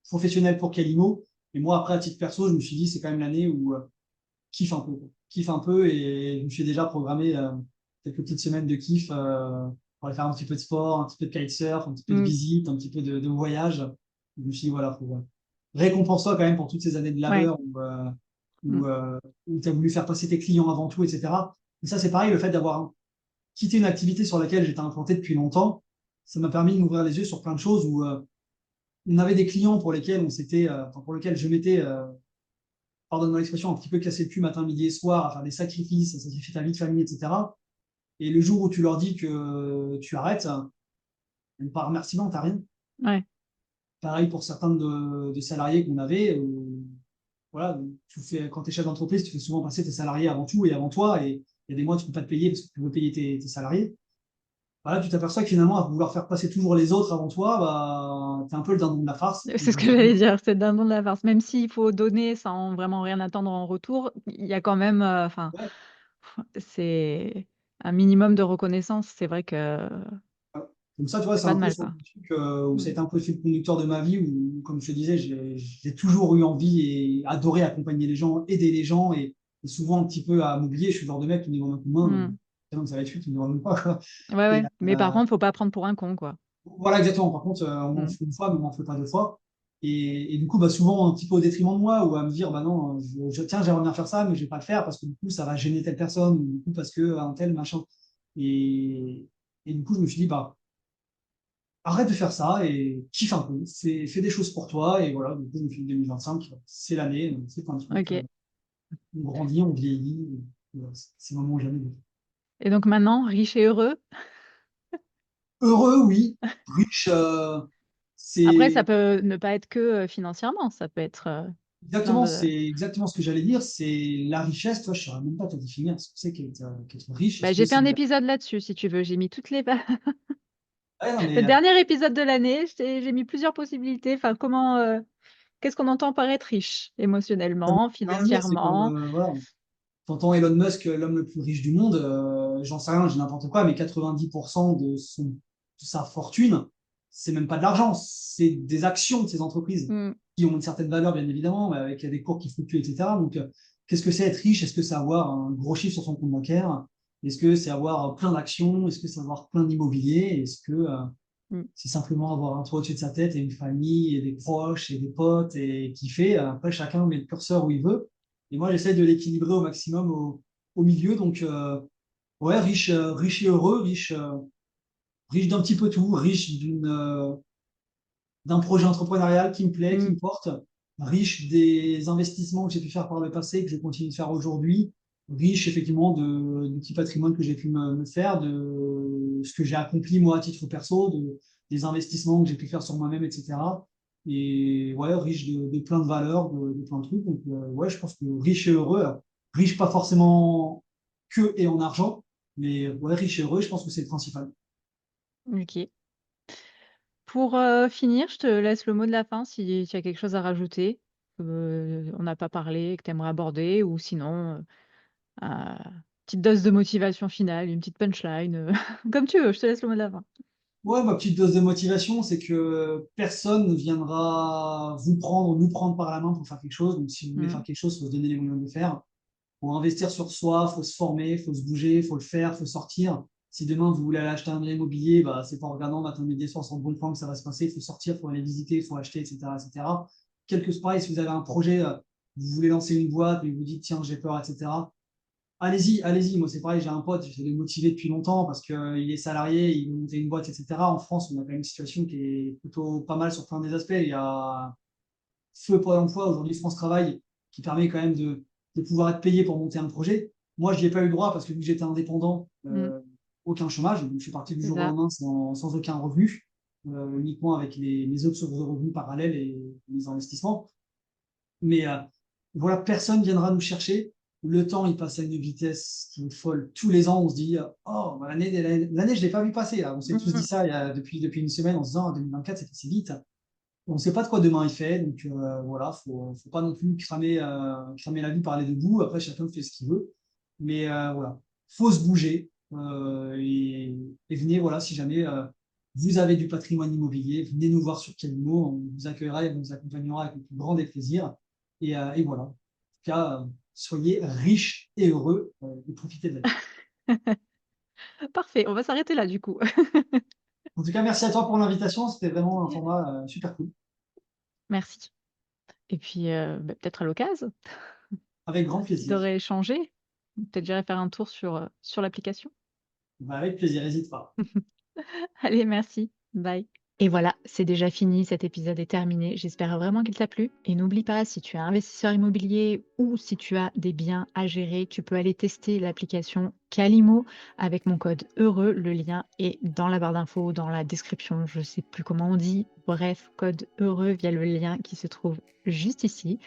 professionnelle pour Calimo. Et moi, après, à titre perso, je me suis dit, c'est quand même l'année où kiffe un peu, quoi. Kiffe un peu et je me suis déjà programmé quelques petites semaines de kiff pour aller faire un petit peu de sport, un petit peu de kitesurf, un petit peu de Mm. visite, un petit peu de voyage. Je me suis dit, voilà, faut récompense-toi quand même pour toutes ces années de Ouais. labeur où, Mm. euh, où tu as voulu faire passer tes clients avant tout, etc. Et ça, c'est pareil, le fait d'avoir quitté une activité sur laquelle j'étais implanté depuis longtemps, ça m'a permis de m'ouvrir les yeux sur plein de choses où on avait des clients pour lesquels pour lesquels je m'étais pardonne-moi l'expression, un petit peu casser le cul matin, midi et soir, à faire des sacrifices, à sacrifier ta vie de famille, etc. Et le jour où tu leur dis que tu arrêtes, même pas remerciement, t'as rien. Ouais. Pareil pour certains de salariés qu'on avait. Voilà, quand tu es chef d'entreprise, tu fais souvent passer tes salariés avant tout et avant toi. Et il y a des mois, tu ne peux pas te payer parce que tu veux payer tes salariés. Voilà, tu t'aperçois que finalement, à vouloir faire passer toujours les autres avant toi, tu es un peu le dindon de la farce. C'est ce que j'allais dire, c'est le dindon de la farce. Même s'il faut donner sans vraiment rien attendre en retour, il y a quand même, enfin, Ouais. c'est un minimum de reconnaissance. C'est vrai que Comme ça, tu vois, c'est c'est pas un de peu mal, sur quoi. le truc où ça Mm. a été un peu le fil conducteur de ma vie, où, comme je te disais, j'ai toujours eu envie et adoré accompagner les gens, aider les gens, et souvent un petit peu à m'oublier. Je suis le genre de mec qui me demande un coup de main, Mm. ça va être tu me demandes même pas, quoi. Ouais, Et, ouais. Mais par euh, contre, faut pas prendre pour un con, quoi. voilà, exactement. Par contre, on m'en Mm. fait une fois, mais on m'en fait pas deux fois. Et du coup, souvent un petit peu au détriment de moi, ou à me dire, bah non, tiens, j'aimerais bien faire ça, mais je vais pas le faire parce que du coup, ça va gêner telle personne, ou du coup, parce que un tel machin. Et, et du coup, je me suis dit, arrête de faire ça et kiffe un peu. Fais des choses pour toi. Et voilà, du coup, je me suis dit 2025, c'est l'année, c'est plein de trucs. Ok. On grandit, on vieillit. Et voilà, c'est le moment où jamais. Et donc maintenant, riche et heureux. Heureux, oui. Riche, Après, ça c'est peut ne pas être que financièrement, ça peut être plein exactement, de. c'est exactement ce que j'allais dire. C'est la richesse. Toi, je ne saurais même pas te définir ce que c'est qu'être riche. Bah, Est-ce que j'ai fait c'est. un épisode là-dessus, si tu veux. J'ai mis toutes les. Ouais, non, Le mais dernier épisode de l'année, j'ai mis plusieurs possibilités. Enfin, comment, qu'est-ce qu'on entend par être riche, ça ne veut émotionnellement, rien dire. C'est comme, financièrement? voilà. T'entends Elon Musk, l'homme le plus riche du monde, j'en sais rien, j'ai n'importe quoi, mais 90% de sa fortune, c'est même pas de l'argent, c'est des actions de ces entreprises Mm, qui ont une certaine valeur, bien évidemment, mais avec des cours qui fluctuent, etc. Donc, qu'est-ce que c'est être riche? Est-ce que c'est avoir un gros chiffre sur son compte bancaire? Est-ce que c'est avoir plein d'actions? Est-ce que c'est avoir plein d'immobilier? Est-ce que mm. c'est simplement avoir un toit au-dessus de sa tête et une famille et des proches et des potes et kiffer? Après, chacun met le curseur où il veut. Et moi, j'essaie de l'équilibrer au maximum au milieu. Donc, ouais, riche et heureux, riche d'un petit peu tout, riche d'un projet entrepreneurial qui me plaît, qui Mm. me porte, riche des investissements que j'ai pu faire par le passé, que je continue de faire aujourd'hui, riche effectivement du petit patrimoine que j'ai pu me faire, de ce que j'ai accompli moi à titre perso, des investissements que j'ai pu faire sur moi-même, etc. Et ouais, riche de plein de valeurs, de plein de trucs. Donc ouais, je pense que riche et heureux, riche pas forcément que et en argent. Mais ouais, riche et heureux, je pense que c'est le principal. OK. Pour, finir, je te laisse le mot de la fin si tu as quelque chose à rajouter, on n'a pas parlé et que tu aimerais aborder ou sinon, petite dose de motivation finale, une petite punchline, comme tu veux, je te laisse le mot de la fin. Ouais, ma petite dose de motivation, c'est que personne ne viendra vous prendre, nous prendre par la main pour faire quelque chose. Donc, si vous voulez faire Mmh. quelque chose, il faut se donner les moyens de le faire. Faut investir sur soi, faut se former, faut se bouger, faut le faire, faut sortir. Si demain vous voulez aller acheter un bien immobilier, bah, c'est pas en regardant matin, midi et soir sur le bon point que ça va se passer. Il faut sortir, il faut aller visiter, il faut acheter, etc., etc. Quel que soit, pareil, si vous avez un projet, vous voulez lancer une boîte, mais vous dites, tiens, j'ai peur, etc. Allez-y, allez-y. Moi, c'est pareil, j'ai un pote, j'essaie de le motiver depuis longtemps parce qu'il est salarié, il veut monter une boîte, etc. En France, on a quand même une situation qui est plutôt pas mal sur plein des aspects. Il y a Feu Pôle emploi, aujourd'hui France Travail, qui permet quand même de pouvoir être payé pour monter un projet. Moi, je n'y ai pas eu le droit parce que vu que j'étais indépendant, Mmh. aucun chômage. Donc, je suis parti du C'est jour au ça. lendemain sans aucun revenu, uniquement avec mes autres sources de revenus parallèles et mes investissements. Mais voilà, personne viendra nous chercher. Le temps, il passe à une vitesse qui est folle. Tous les ans, on se dit, oh, bah, l'année, je ne l'ai pas vu passer. Là. On s'est tous dit Mmh. ça depuis une semaine en se disant, 2024, c'est passé vite. On ne sait pas de quoi demain il fait, donc voilà, faut pas non plus cramer la vie par les deux bouts. Après, chacun fait ce qu'il veut. Mais voilà, faut se bouger et venez, voilà, si jamais vous avez du patrimoine immobilier, venez nous voir sur Calimo, on vous accueillera et on vous accompagnera avec le plus grand des plaisirs. Et voilà. En tout cas, soyez riches et heureux et profitez de la vie. Parfait, on va s'arrêter là du coup. En tout cas, merci à toi pour l'invitation. C'était vraiment un format super cool. Merci et puis, peut-être à l'occasion, Avec grand si tu plaisir. aurais échangé, peut-être j'irai faire un tour sur l'application. Bah, avec plaisir, n'hésite pas. Allez, merci. Bye. Et voilà, c'est déjà fini, cet épisode est terminé. J'espère vraiment qu'il t'a plu. Et n'oublie pas, si tu es investisseur immobilier ou si tu as des biens à gérer, tu peux aller tester l'application Calimo avec mon code heureux. Le lien est dans la barre d'infos, dans la description, je ne sais plus comment on dit. Bref, code heureux via le lien qui se trouve juste ici.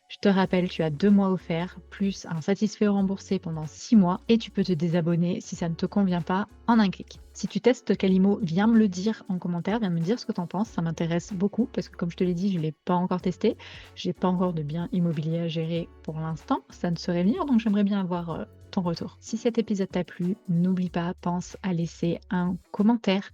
Je te rappelle, tu as 2 mois offerts, plus un satisfait remboursé pendant 6 mois et tu peux te désabonner si ça ne te convient pas en un clic. Si tu testes Calimo, viens me le dire en commentaire, viens me dire ce que tu en penses, ça m'intéresse beaucoup parce que comme je te l'ai dit, je ne l'ai pas encore testé. J'ai pas encore de biens immobiliers à gérer pour l'instant, ça ne saurait venir donc j'aimerais bien avoir ton retour. Si cet épisode t'a plu, n'oublie pas, pense à laisser un commentaire,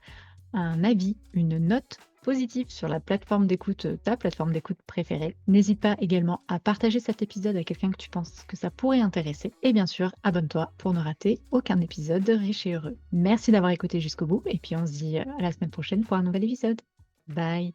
un avis, une note positive sur la plateforme d'écoute, ta plateforme d'écoute préférée. N'hésite pas également à partager cet épisode à quelqu'un que tu penses que ça pourrait intéresser. Et bien sûr, abonne-toi pour ne rater aucun épisode de Riche et Heureux. Merci d'avoir écouté jusqu'au bout et puis on se dit à la semaine prochaine pour un nouvel épisode. Bye!